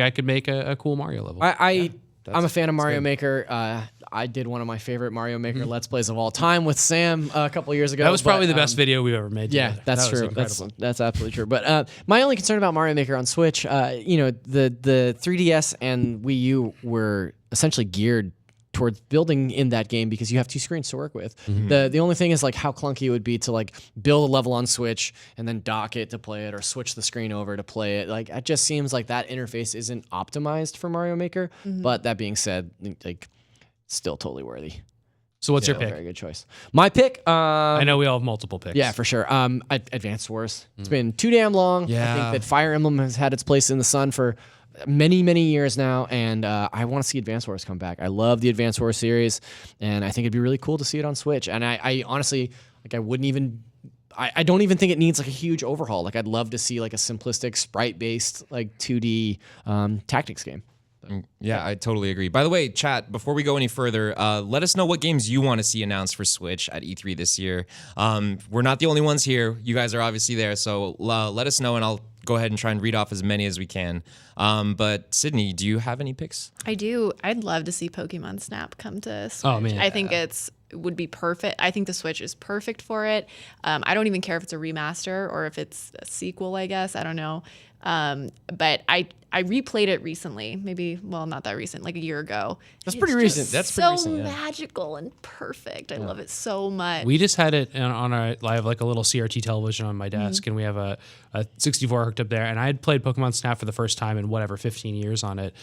I could make a cool Mario level. I'm a fan of Mario Maker. I did one of my favorite Mario Maker Let's Plays of all time with Sam a couple years ago. that was probably but, the best video we've ever made. Yeah, together. that's That was true. incredible. That's absolutely true. But my only concern about Mario Maker on Switch, the 3DS and Wii U were essentially geared towards building in that game because you have 2 screens to work with. The only thing is like how clunky it would be to like build a level on Switch and then dock it to play it or switch the screen over to play it. Like it just seems like that interface isn't optimized for Mario Maker. But that being said, like still totally worthy. So what's your Very pick? good choice. My pick. I know we all have multiple picks. Yeah, for sure. Advanced Wars. It's been too damn long. Yeah. I think that Fire Emblem has had its place in the sun for many, many years now, and I want to see Advanced Wars come back. I love the Advanced Wars series, and I think it'd be really cool to see it on Switch. And I honestly, like, I wouldn't even. I don't even think it needs like a huge overhaul. Like, I'd love to see like a simplistic sprite-based like 2D tactics game. Yeah, I totally agree. By the way, chat, before we go any further, let us know what games you want to see announced for Switch at E3 this year. We're not the only ones here. You guys are obviously there, so let us know, and I'll go ahead and try and read off as many as we can. But Sydney, do you have any picks? I do. I'd love to see Pokemon Snap come to Switch. Oh, man. I think it would be perfect. I think the Switch is perfect for it. I don't even care if it's a remaster or if it's a sequel, I guess. I don't know. But I replayed it recently, not that recent, like a year ago. That's pretty recent. That's so pretty recent, yeah. magical and perfect. I love it so much. We just had it on our live, like a little CRT television on my desk, and we have a 64 hooked up there. And I had played Pokemon Snap for the first time in 15 years on it.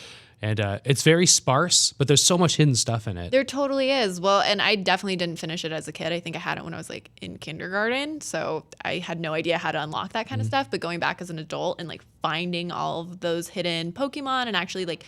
And it's very sparse, but there's so much hidden stuff in it. There totally is. Well, and I definitely didn't finish it as a kid. I think I had it when I was like in kindergarten. So I had no idea how to unlock that kind of stuff. But going back as an adult and like finding all of those hidden Pokemon and actually like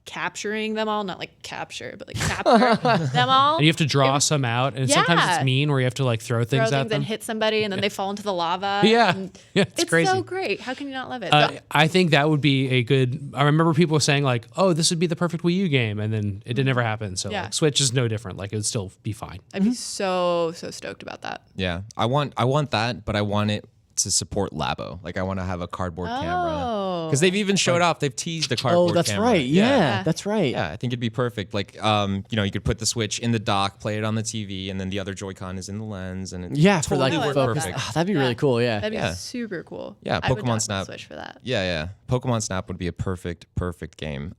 capturing them all, not like capture, but like capture them all. And you have to draw some out. And sometimes Yeah. it's mean where you have to like throw things at them. and hit somebody and then they fall into the lava. Yeah. And It's crazy. so great. How can you not love it? I think that would be a good. I remember people saying like, "Oh, this would be the perfect Wii U game," and then it did never happen. So Yeah. like, Switch is no different. Like it would still be fine. I'd be so stoked about that. Yeah, I want that, but I want it to support Labo. Like I want to have a cardboard camera because they've even showed off. They've teased the cardboard. Oh, that's camera. right. Yeah, that's right. Yeah, I think it'd be perfect. Like, you could put the Switch in the dock, play it on the TV, and then the other Joy-Con is in the lens, and it For like totally work focus. perfect. Ah, that'd be really cool. Yeah. That'd be Yeah. super cool. Yeah, I would Pokemon dock the Snap. Switch for that. Yeah. Pokemon Snap would be a perfect game.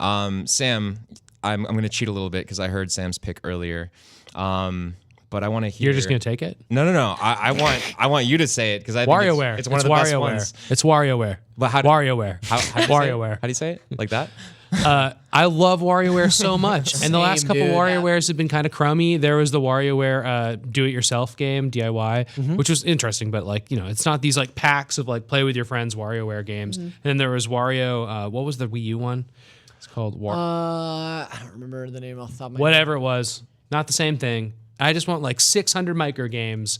Sam, I'm gonna cheat a little bit because I heard Sam's pick earlier. But I want to hear. You're just gonna take it? No. I want you to say it because I think WarioWare. it's one of the best WarioWare. ones. It's WarioWare. But how WarioWare. How do you say it? WarioWare. How do you say it? Like that? I love WarioWare so much, and the last Same, couple dude. WarioWares have been kind of crummy. There was the WarioWare do-it-yourself game DIY, which was interesting, but like it's not these like packs of like play with your friends WarioWare games. And then there was Wario. What was the Wii U one? It's called I don't remember the name off the top of my head. whatever it was. Not the same thing. I just want like 600 micro games.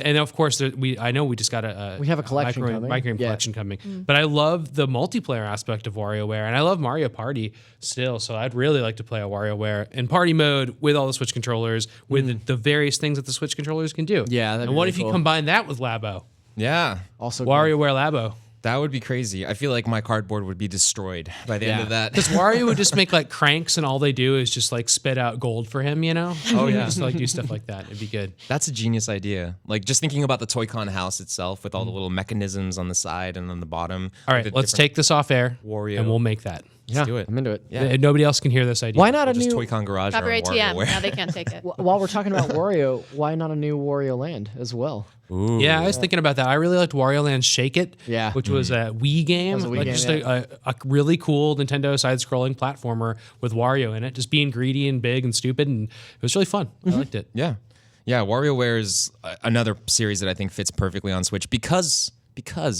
And of course, I know we just got We have a collection coming. micro game Yeah. collection coming. But I love the multiplayer aspect of WarioWare, and I love Mario Party still. So I'd really like to play a WarioWare in party mode with all the Switch controllers, with the various things that the Switch controllers can do. Yeah, that'd and be what really if you cool. combine that with Labo? Yeah. Also, WarioWare Labo. That would be crazy. I feel like my cardboard would be destroyed by the end of that. Because Wario would just make like cranks, and all they do is just like spit out gold for him, Oh yeah. just like do stuff like that. It'd be good. That's a genius idea. Like just thinking about the Toy-Con house itself with all the little mechanisms on the side and on the bottom. All right, let's take this off air, Wario. and we'll make that. Let's do it. I'm into it. Yeah. Nobody else can hear this idea. Why not a Just new? Toy-Con Garage or Copyright TM. WarioWare. Now they can't take it. While we're talking about Wario, why not a new Wario Land as well? Ooh. Yeah, I was thinking about that. I really liked Wario Land Shake It, Yeah. which was a Wii game, was a Wii like game, just yeah. a really cool Nintendo side-scrolling platformer with Wario in it, just being greedy and big and stupid, and it was really fun. I liked it. Yeah. WarioWare is another series that I think fits perfectly on Switch because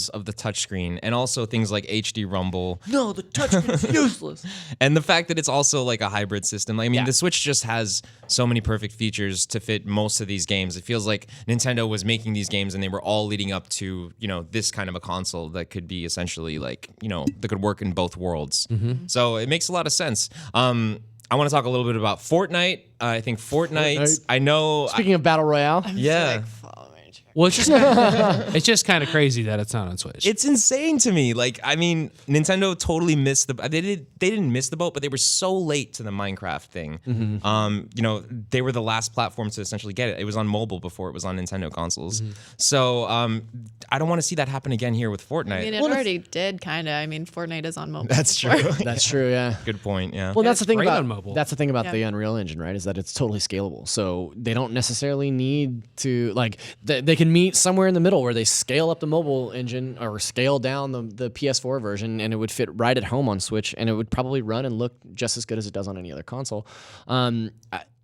of the touchscreen and also things like HD Rumble. No, the touchscreen's useless. And the fact that it's also like a hybrid system. I mean, Yeah. the Switch just has so many perfect features to fit most of these games. It feels like Nintendo was making these games and they were all leading up to, this kind of a console that could be essentially like, that could work in both worlds. So it makes a lot of sense. I want to talk a little bit about Fortnite. I think Fortnite. I know. Speaking of battle royale, Yeah. Follow my chair. Well, it's just kind of crazy that it's not on Switch. It's insane to me. Like, I mean, Nintendo totally missed the. They didn't miss the boat, but they were so late to the Minecraft thing. You know, they were the last platform to essentially get it. It was on mobile before it was on Nintendo consoles. So I don't want to see that happen again here with Fortnite. I mean, it already did kind of. I mean, Fortnite is on mobile. That's true. That's true. Yeah. Good point. Yeah. Well, that's the thing great about on mobile. that's the thing about the Unreal Engine, right? Is that it's totally scalable. So they don't necessarily need to like they can meet somewhere in the middle where they scale up the mobile engine or scale down the PS4 version, and it would fit right at home on Switch, and it would probably run and look just as good as it does on any other console.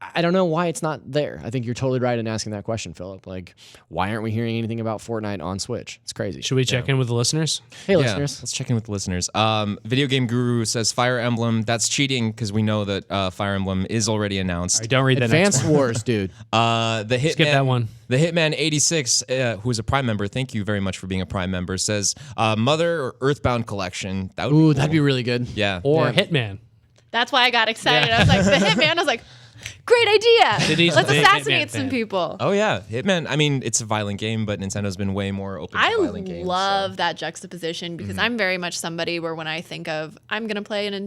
I don't know why it's not there. I think you're totally right in asking that question, Philip. Like, why aren't we hearing anything about Fortnite on Switch? It's crazy. Should we check in with the listeners? Hey, Yeah, listeners. let's check in with the listeners. Video Game Guru says Fire Emblem. That's cheating because we know that Fire Emblem is already announced. All right, don't read that next Advanced one. Wars, dude. The Hitman, Skip that one. The Hitman 86, who is a Prime member, thank you very much for being a Prime member, says Mother or Earthbound Collection. That would Ooh, be that'd be really good. yeah. Or Yeah. Hitman. That's why I got excited. I was like, the Hitman. I was like, great idea. Sydnee's Let's a big assassinate Hitman some fan. people. Oh yeah, Hitman. I mean, it's a violent game, but Nintendo's been way more open to I violent games. love that juxtaposition because I'm very much somebody where when I think of I'm gonna play my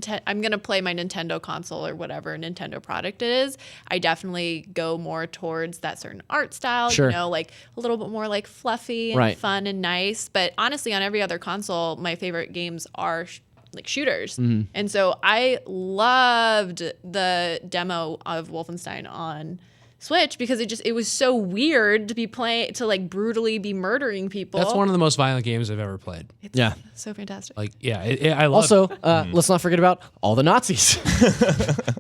Nintendo console or whatever Nintendo product it is, I definitely go more towards that certain art style. Sure. You know, like a little bit more like fluffy and Right. fun and nice. But honestly, on every other console, my favorite games are like shooters. Mm-hmm. And so I loved the demo of Wolfenstein on Switch because it was so weird to be playing to like brutally be murdering people. That's one of the most violent games I've ever played. It's Yeah. so fantastic. Like, yeah, I love Also, let's not forget about all the Nazis.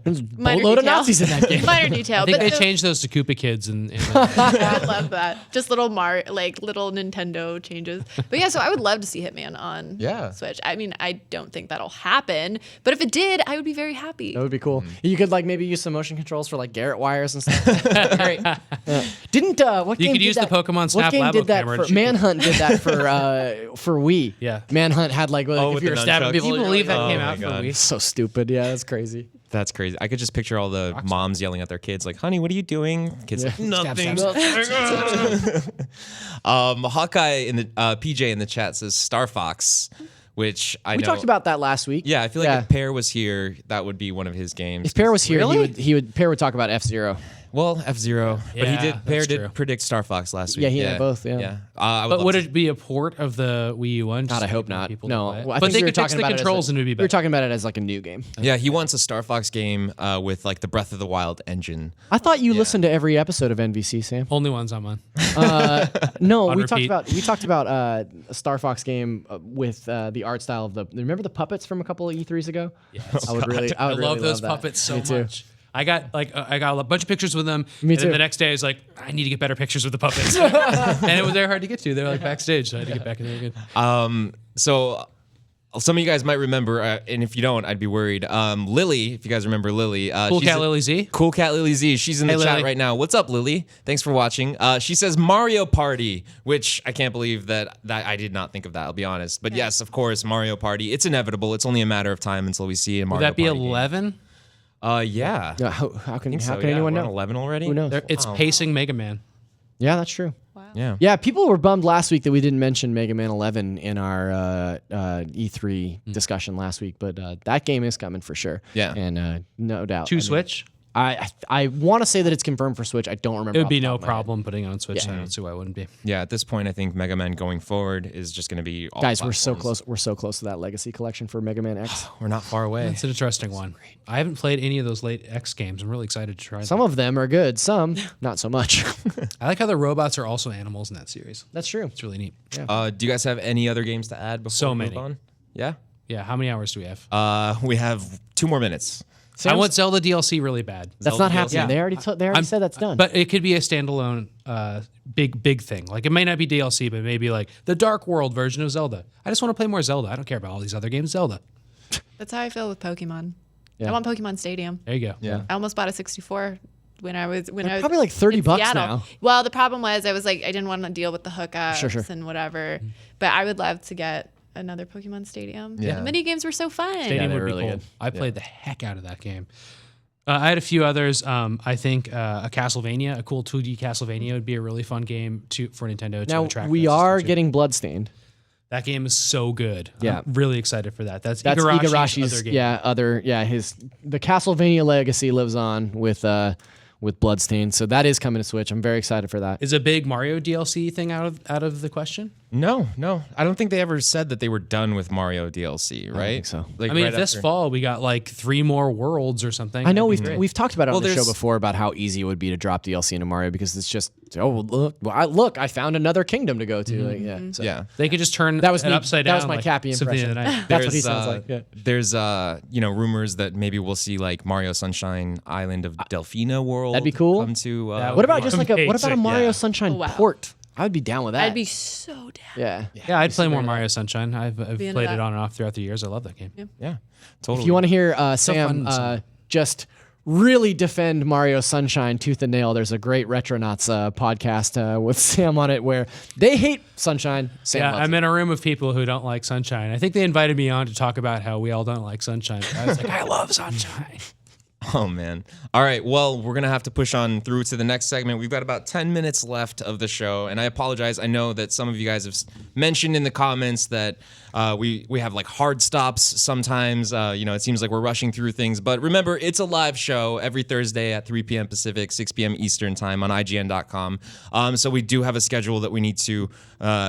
There's a Minor boatload of detail. Nazis in that game. Minor detail. I think but they the- changed those to Koopa Kids and I love that. Just little little Nintendo changes. But yeah, so I would love to see Hitman on Switch. I mean, I don't think that'll happen, but if it did, I would be very happy. That would be cool. You could like maybe use some motion controls for like Garrett wires and stuff. Great. Didn't what You game could did use the that? Pokemon Snap What game Labo did that camera to for shoot people. Manhunt? Did that for Wii? Yeah. Manhunt had like if with you're the stabbing nunchucks. people. Can you you're believe like, that Oh came my out for God. Wii? So stupid. Yeah, that's crazy. That's crazy. I could just picture all the moms yelling at their kids, like, "Honey, what are you doing?" Kids like, "Nothing." Hawkeye in the PJ in the chat says Star Fox, which I We know. talked about that last week. Yeah, I feel like if Pear was here, that would be one of his games. If Pear was here, Really? Pear would talk about F-Zero. Well, F-Zero, but he Yeah, did. Pear that's did true. predict Star Fox last week. Yeah, he and I both, yeah. yeah. But would it be a port of the Wii U one? God, I hope not. No, I Well, I but think they we were could fix talking the about it as controls and it would be We better. were talking about it as like a new game. Yeah, he wants a Star Fox game with like the Breath of the Wild engine. I thought you listened to every episode of NVC, Sam. Only ones I'm on. No, On we repeat. talked about a Star Fox game with the art style of the. Remember the puppets from a couple of E3s ago? Yes. I would really love those that. puppets so Me too. much. I got a bunch of pictures with them. Me and too. then the next day I was like, I need to get better pictures with the puppets. and they're hard to get to. They're like backstage, so I had to get back in there again. So some of you guys might remember, and if you don't, I'd be worried. Lily, if you guys remember Lily, Cool she's Cat Lily Z. Cool Cat Lily Z. She's in the Hey, chat Lily. right now. What's up, Lily? Thanks for watching. She says Mario Party, which I can't believe that I did not think of that. I'll be honest, but yes, of course, Mario Party. It's inevitable. It's only a matter of time until we see a Would Mario that be Party game. 11? Yeah. Yeah, how can So, anyone we're on know? 11 already? Who knows? It's pacing Mega Man. Yeah, that's true. Yeah. Yeah, people were bummed last week that we didn't mention Mega Man 11 in our E3 discussion last week, but that game is coming for sure. Yeah. and no doubt. To Switch? I want to say that it's confirmed for Switch. I don't remember. It would off be the top no of my head. problem putting it on Switch. Yeah. I don't see why it wouldn't be. Yeah, at this point, I think Mega Man going forward is just going to be all Guys, we're so platforms. close. We're so close to that legacy collection for Mega Man X. We're not far away. It's an interesting one. I haven't played any of those late X games. I'm really excited to try them. Some of them are good, some not so much. I like how the robots are also animals in that series. That's true. It's really neat. Yeah. Do you guys have any other games to add before So we many. move on? Yeah? Yeah, how many hours do we have? We have 2 more minutes. I want Zelda DLC really bad. That's Zelda not happening. DLC. They already said that's done. But it could be a standalone big thing. Like it may not be DLC, but maybe like the Dark World version of Zelda. I just want to play more Zelda. I don't care about all these other games. Zelda. That's how I feel with Pokemon. Yeah. I want Pokemon Stadium. There you go. Yeah. I almost bought a 64 when I was probably like $30 in Seattle. now. Well, the problem was I was like I didn't want to deal with the hookups Sure. and whatever. But I would love to get another Pokemon Stadium. Yeah. The mini games were so fun. Stadium they would were be really cool. good. I played the heck out of that game. I had a few others. I think a Castlevania, a cool 2D Castlevania would be a really fun game for Nintendo to Now attract. we that are system to. getting Bloodstained. That game is so good. Yeah. I'm really excited for that. That's Igarashi's other game. the Castlevania legacy lives on with Bloodstained. So that is coming to Switch. I'm very excited for that. Is a big Mario DLC thing out of the question? No. I don't think they ever said that they were done with Mario DLC, right? think so. Like I mean, right if this after- fall we got like 3 more worlds or something. I know that'd be great. we've talked about it on the show there's- before about how easy it would be to drop DLC into Mario because it's just look, I found another kingdom to go to. Like, yeah. So. Yeah. They could just turn That was it me. upside That down. was my like Cappy Symphony of the impression. Night. That's what he sounds like. Yeah. There's rumors that maybe we'll see like Mario Sunshine Island of Delfina World. That'd be cool. Come to That What would about be just what about a amazing. Mario Yeah. Sunshine Oh, wow. port? I would be down with that. I'd be so down. yeah. Yeah, I'd play more Mario Sunshine. I've Be into played that. it on and off throughout the years. I love that game. Yeah. Totally. If you want to hear fun Sam song. just really defend Mario Sunshine tooth and nail, there's a great Retronauts podcast with Sam on it where they hate Sunshine. Sam Yeah, loves I'm it. in a room of people who don't like Sunshine. I think they invited me on to talk about how we all don't like Sunshine. I was like, I love Sunshine. Oh, man. All right. Well, we're going to have to push on through to the next segment. We've got about 10 minutes left of the show. And I apologize. I know that some of you guys have mentioned in the comments that we have like hard stops sometimes. It seems like we're rushing through things. But remember, it's a live show every Thursday at 3 p.m. Pacific, 6 p.m. Eastern time on IGN.com. So we do have a schedule that we need to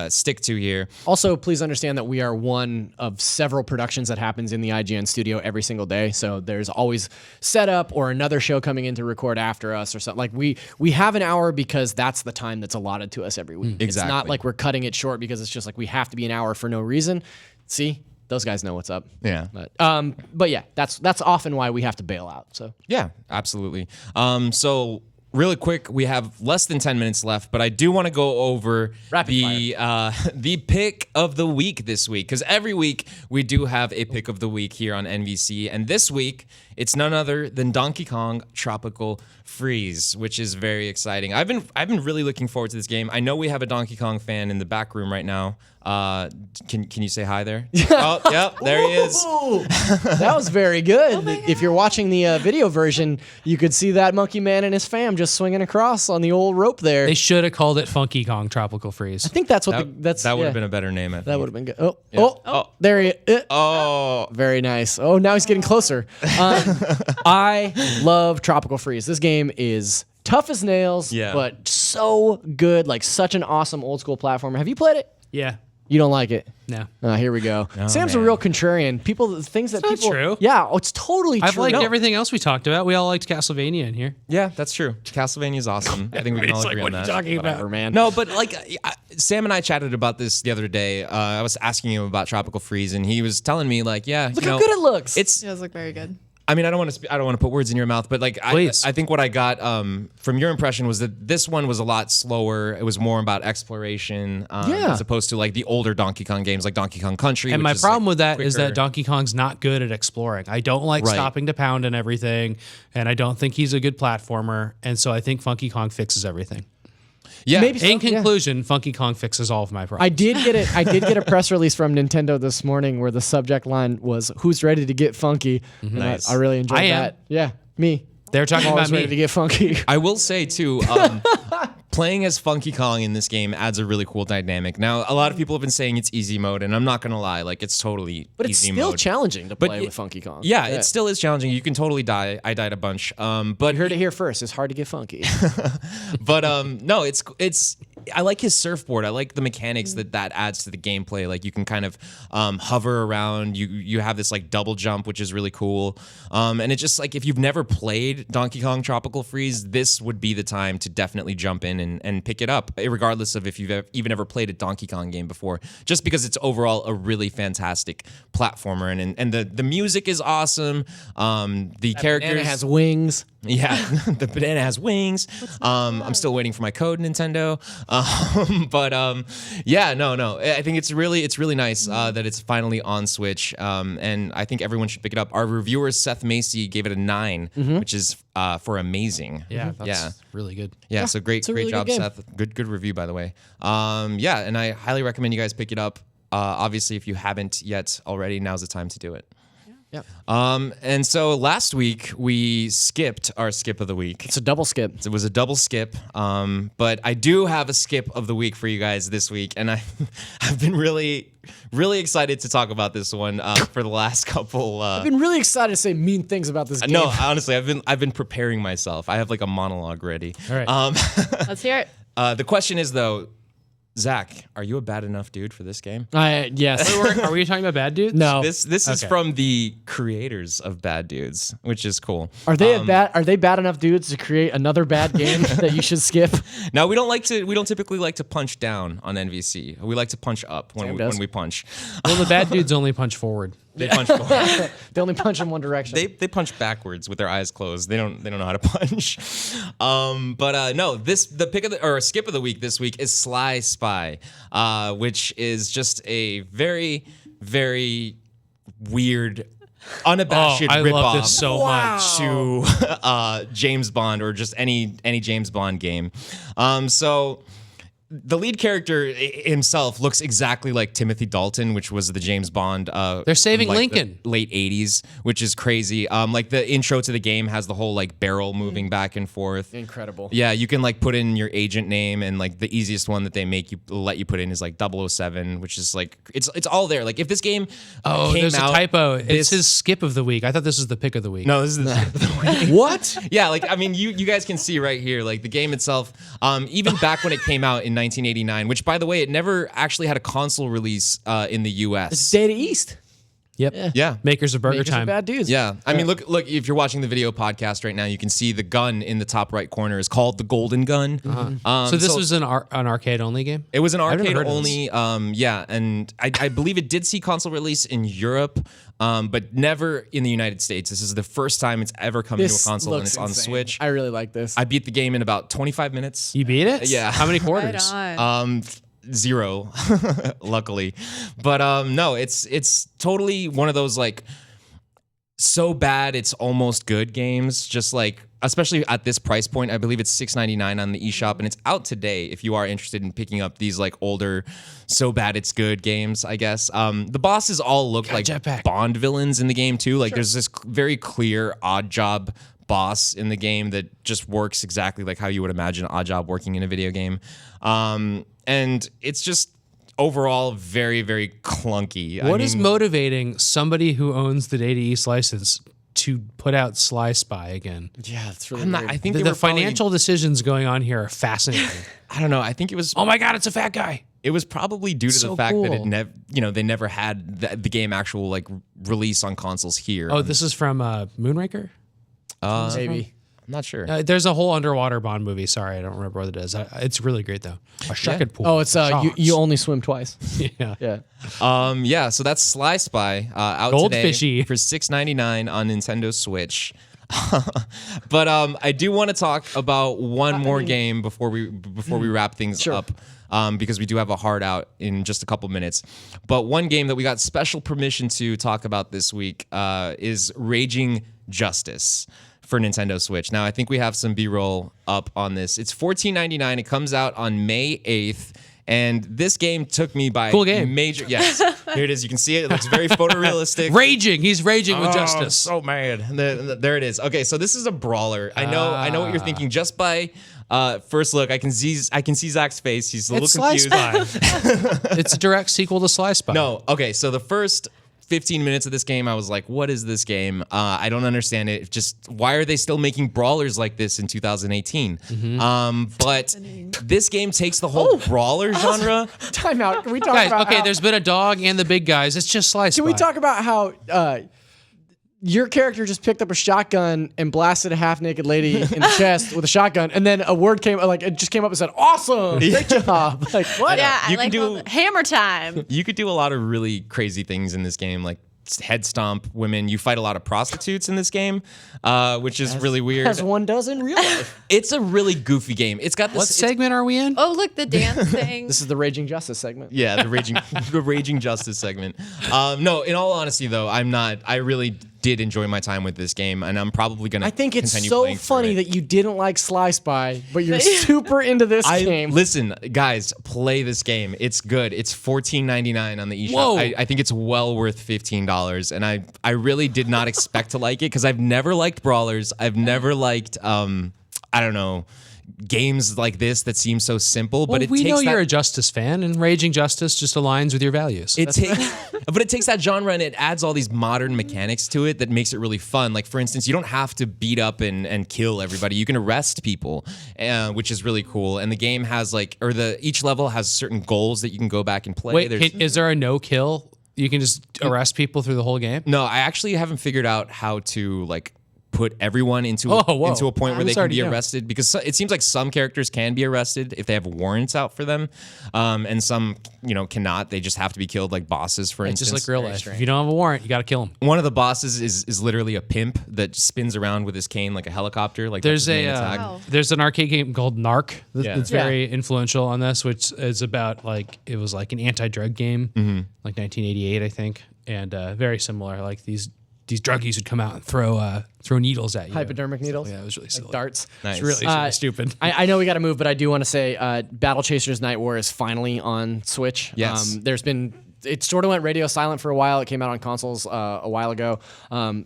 stick to here. Also, please understand that we are one of several productions that happens in the IGN studio every single day. So there's always setup or another show coming in to record after us or something. Like we have an hour because that's the time that's allotted to us every week. It's not Exactly. like we're cutting it short because it's just like we have to be an hour for no reason. See, those guys know what's up. Yeah. But yeah, that's often why we have to bail out. So Yeah, absolutely. So really quick, we have less than 10 minutes left, but I do want to go over Rapid the pick of the week this week, because every week we do have a pick of the week here on NVC, and this week it's none other than Donkey Kong Tropical Freeze, which is very exciting. I've been really looking forward to this game. I know we have a Donkey Kong fan in the back room right now. Can you say hi there? Oh, yep, there he is. that was very good. If you're watching the video version, you could see that Monkey Man and his fam just swinging across on the old rope there. They should have called it Funky Kong Tropical Freeze. I think that's what That would have been a better name. I think. that would have been good. Oh, there he is. Oh, Very nice. Oh, now he's getting closer. I love Tropical Freeze. This game is tough as nails, Yeah. but so good. Like such an awesome old school platformer. Have you played it? Yeah. You don't like it? No. Here we go. Sam's a man. real contrarian. Things that not people. true. Yeah, it's totally I've true. liked No. everything else we talked about. We all liked Castlevania in here. yeah, that's true. Castlevania is awesome. I think we can all agree on that. talking Whatever, man. No, but like Sam and I chatted about this the other day. I was asking him about Tropical Freeze, and he was telling me like, yeah, Look how good it looks. It's. It does look very good. I mean, I don't want to put words in your mouth, but like, Please. I think what I got from your impression was that this one was a lot slower. It was more about exploration, as opposed to like the older Donkey Kong games, like Donkey Kong Country. And which my is, problem like, with that is quicker. that Donkey Kong's not good at exploring. I don't like Right. stopping to pound and everything, and I don't think he's a good platformer. And so I think Funky Kong fixes everything. yeah, Maybe so. In Yeah. conclusion, Funky Kong fixes all of my I problems. did get it. I did get a press release from Nintendo this morning where the subject line was "Who's ready to get funky?" And Nice. I really enjoyed I am. that. Yeah, me. They're talking I'm about always ready to me. get funky. I will say too, playing as Funky Kong in this game adds a really cool dynamic. Now, a lot of people have been saying it's easy mode, and I'm not gonna lie, like it's totally But it's easy still mode. challenging to But play it- with Funky Kong. Yeah, it still is challenging. You can totally die. I died a bunch. But You heard it here first. It's hard to get funky. no, it's I like his surfboard. I like the mechanics that adds to the gameplay. Like you can kind of hover around. You have this like double jump, which is really cool. And it's just like if you've never played Donkey Kong Tropical Freeze, this would be the time to definitely jump in and pick it up, regardless of if you've even ever played a Donkey Kong game before. Just because it's overall a really fantastic platformer, and the music is awesome. The characters Banana has wings. yeah, the banana has wings. I'm still waiting for my code, Nintendo. Yeah, no. I think it's really nice that it's finally on Switch. And I think everyone should pick it up. Our reviewer Seth Macy gave it a 9, which is for amazing. Yeah, that's yeah. really good. Yeah, so great a really job, good game. Seth. Good review, by the way. Yeah, and I highly recommend you guys pick it up. Obviously, if you haven't yet already, now's the time to do it. Yep. And so last week we skipped our skip of the week. It's a double skip. It was a double skip, but I do have a skip of the week for you guys this week, and I've been really excited to talk about this one for the last couple. I've been really excited to say mean things about this game. No, honestly, I've been preparing myself. I have like a monologue ready. All right. Let's hear it. The question is though, Zach, are you a bad enough dude for this game? Yes. Are we talking about bad dudes? No. This is Okay. from the creators of Bad Dudes, which is cool. Are they Are they bad enough dudes to create another bad game that you should skip? Now we don't typically like to punch down on NVC. We like to punch up when we punch. Well, the bad dudes only punch forward. They punch forward. They only punch in one direction. They punch backwards with their eyes closed. They don't know how to punch. No, the pick of the or skip of the week this week is Sly Spy, which is just a very, very weird, unabashed I love ripoff this so much. to James Bond or just any James Bond game. So the lead character himself looks exactly like Timothy Dalton, which was the James Bond. They're saving from, like, Lincoln. the late 80s, which is crazy. Like the intro to the game has the whole like barrel moving back and forth. Incredible. Yeah, you can like put in your agent name, and like the easiest one that they let you put in is like 007, which is like it's all there. Like if this game came There's out, a typo. It's his skip of the week. I thought this was the pick of the week. No, this is the What? yeah, like I mean, you guys can see right here, like the game itself. Even back when it came out in 1989, which by the way, it never actually had a console release in the U.S. It's Data East. Yep. Yeah. Makers of Burger Makers of Time. bad dudes. Yeah, I mean, look. If you're watching the video podcast right now, you can see the gun in the top right corner is called the Golden Gun. So this was an arcade only game? It was an never arcade heard of only. Yeah, and I believe it did see console release in Europe, but never in the United States. This is the first time it's ever come to a This console, and looks it's on insane. Switch. I really like this. I beat the game in about 25 minutes. You beat it? Yeah. How many Right quarters? on. 0, luckily. But no, it's totally one of those like so bad it's almost good games. Just like, especially at this price point, I believe it's $6.99 on the eShop, and it's out today if you are interested in picking up these like older so bad it's good games, I guess. The bosses all look like jetpack. Bond villains in the game too. Like there's this very clear Odd Job boss in the game that just works exactly like how you would imagine Odd Job working in a video game. And it's just overall very, very clunky. What is motivating somebody who owns the Data East license to put out Sly Spy again? yeah, it's really I weird. think The they were probably- financial decisions going on here are fascinating. I don't know. I think it was. Oh my God, it's a fat guy. It was probably due to So the fact that cool. they never had the game actual like release on consoles here. Oh, this is from Moonraker? Maybe. I'm not sure. There's a whole underwater Bond movie. Sorry, I don't remember what it is. It's really great, though. A shark pool. Oh, it's Sharks. you only swim twice. Yeah. Yeah. Yeah. So that's Sly Spy out Goldfishy. today for $6.99 on Nintendo Switch. But I do want to talk about one more game before we wrap things up. Because we do have a hard out in just a couple minutes. But one game that we got special permission to talk about this week is Raging Justice for Nintendo Switch. Now, I think we have some B-roll up on this. It's $14.99. It comes out on May 8th. And this game took me by Cool game. major... Yes. Here it is. You can see it. It looks very photorealistic. Raging. He's raging with justice. So mad. There it is. Okay, so this is a brawler. I know what you're thinking. Just by first look, I can see Zach's face. He's a little It's Sly confused. Spy. It's a direct sequel to Sly Spy. No, okay. So the first 15 minutes of this game, I was like, "What is this game? I don't understand it. Just why are they still making brawlers like this in 2018?" But this game takes the whole brawler genre. Time out. Can we talk Guys, about okay, how, there's been a dog and the big guys. It's just Sly Spy. Can we talk about how your character just picked up a shotgun and blasted a half-naked lady in the chest with a shotgun, and then a word came, like it just came up and said, "Awesome, great job." Like what? Yeah, I You can like do- all the hammer time. You could do a lot of really crazy things in this game, like head stomp women. You fight a lot of prostitutes in this game, which is really weird. As one does in real life. It's a really goofy game. It's got this. What segment are we in? Oh, look, the dance thing. This is the Raging Justice segment. Yeah, the raging justice segment. No, in all honesty though, I really did enjoy my time with this game, and I'm probably gonna. I think it's continue so playing through funny it. that you didn't like Sly Spy, but you're super into this game. Listen, guys, play this game. It's good. It's $14.99 on the eShop. Whoa. I think it's well worth $15, and I really did not expect to like it because I've never liked brawlers. I've never liked I don't know, games like this that seem so simple. Well, but we know that, you're a Justice fan, and Raging Justice just aligns with your values. But it takes that genre and it adds all these modern mechanics to it that makes it really fun. Like, for instance, you don't have to beat up and kill everybody. You can arrest people, which is really cool. And the game has each level has certain goals that you can go back and play. Wait, is there a no kill? You can just arrest people through the whole game? No, I actually haven't figured out how to put everyone into a point where they can be arrested, because it seems like some characters can be arrested if they have warrants out for them, and some cannot. They just have to be killed, like bosses, for It's instance. just like real life. If you don't have a warrant, you got to kill them. One of the bosses is literally a pimp that spins around with his cane like a helicopter. Like There's that's his main attack. there's an arcade game called Narc that's Yeah. very influential on this, which is about it was like an anti-drug game, like 1988, I think, and very similar. Like these druggies would come out and throw needles at you. Hypodermic needles? Yeah, it was really silly. Darts. Nice. It's really stupid. I know we got to move, but I do want to say Battle Chasers Night War is finally on Switch. Yes. It sort of went radio silent for a while. It came out on consoles a while ago.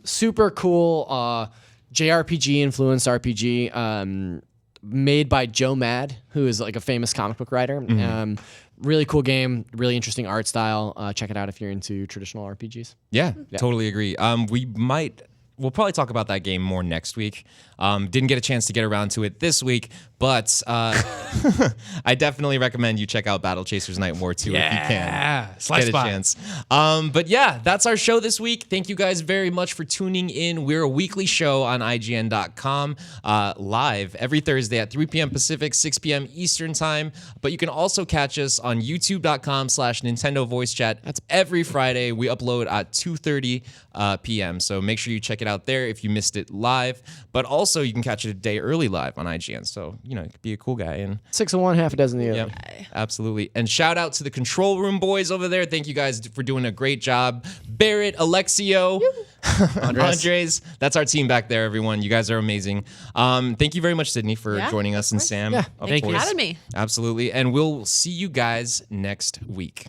Super cool JRPG influenced RPG made by Joe Mad, who is like a famous comic book writer. Really cool game, really interesting art style. Check it out if you're into traditional RPGs. Yeah, totally agree. We'll probably talk about that game more next week. Didn't get a chance to get around to it this week, but I definitely recommend you check out Battle Chasers Night War 2 if you can. Yeah, Slice Get a Spy. chance. But yeah, that's our show this week. Thank you guys very much for tuning in. We're a weekly show on IGN.com, live every Thursday at 3 p.m. Pacific, 6 p.m. Eastern Time. But you can also catch us on YouTube.com/Nintendo Voice Chat. That's every Friday. We upload at 2:30 p.m. So make sure you check it out there if you missed it live. But also, you can catch it a day early live on IGN. So, you could be a cool guy. And 6 of one, half a dozen of the other. yeah, absolutely. And shout out to the control room boys over there. Thank you guys for doing a great job. Barrett, Alexio, Andres. That's our team back there, everyone. You guys are amazing. Thank you very much, Sydney, for joining us, and Sam. Thank you for having me. Absolutely. And we'll see you guys next week.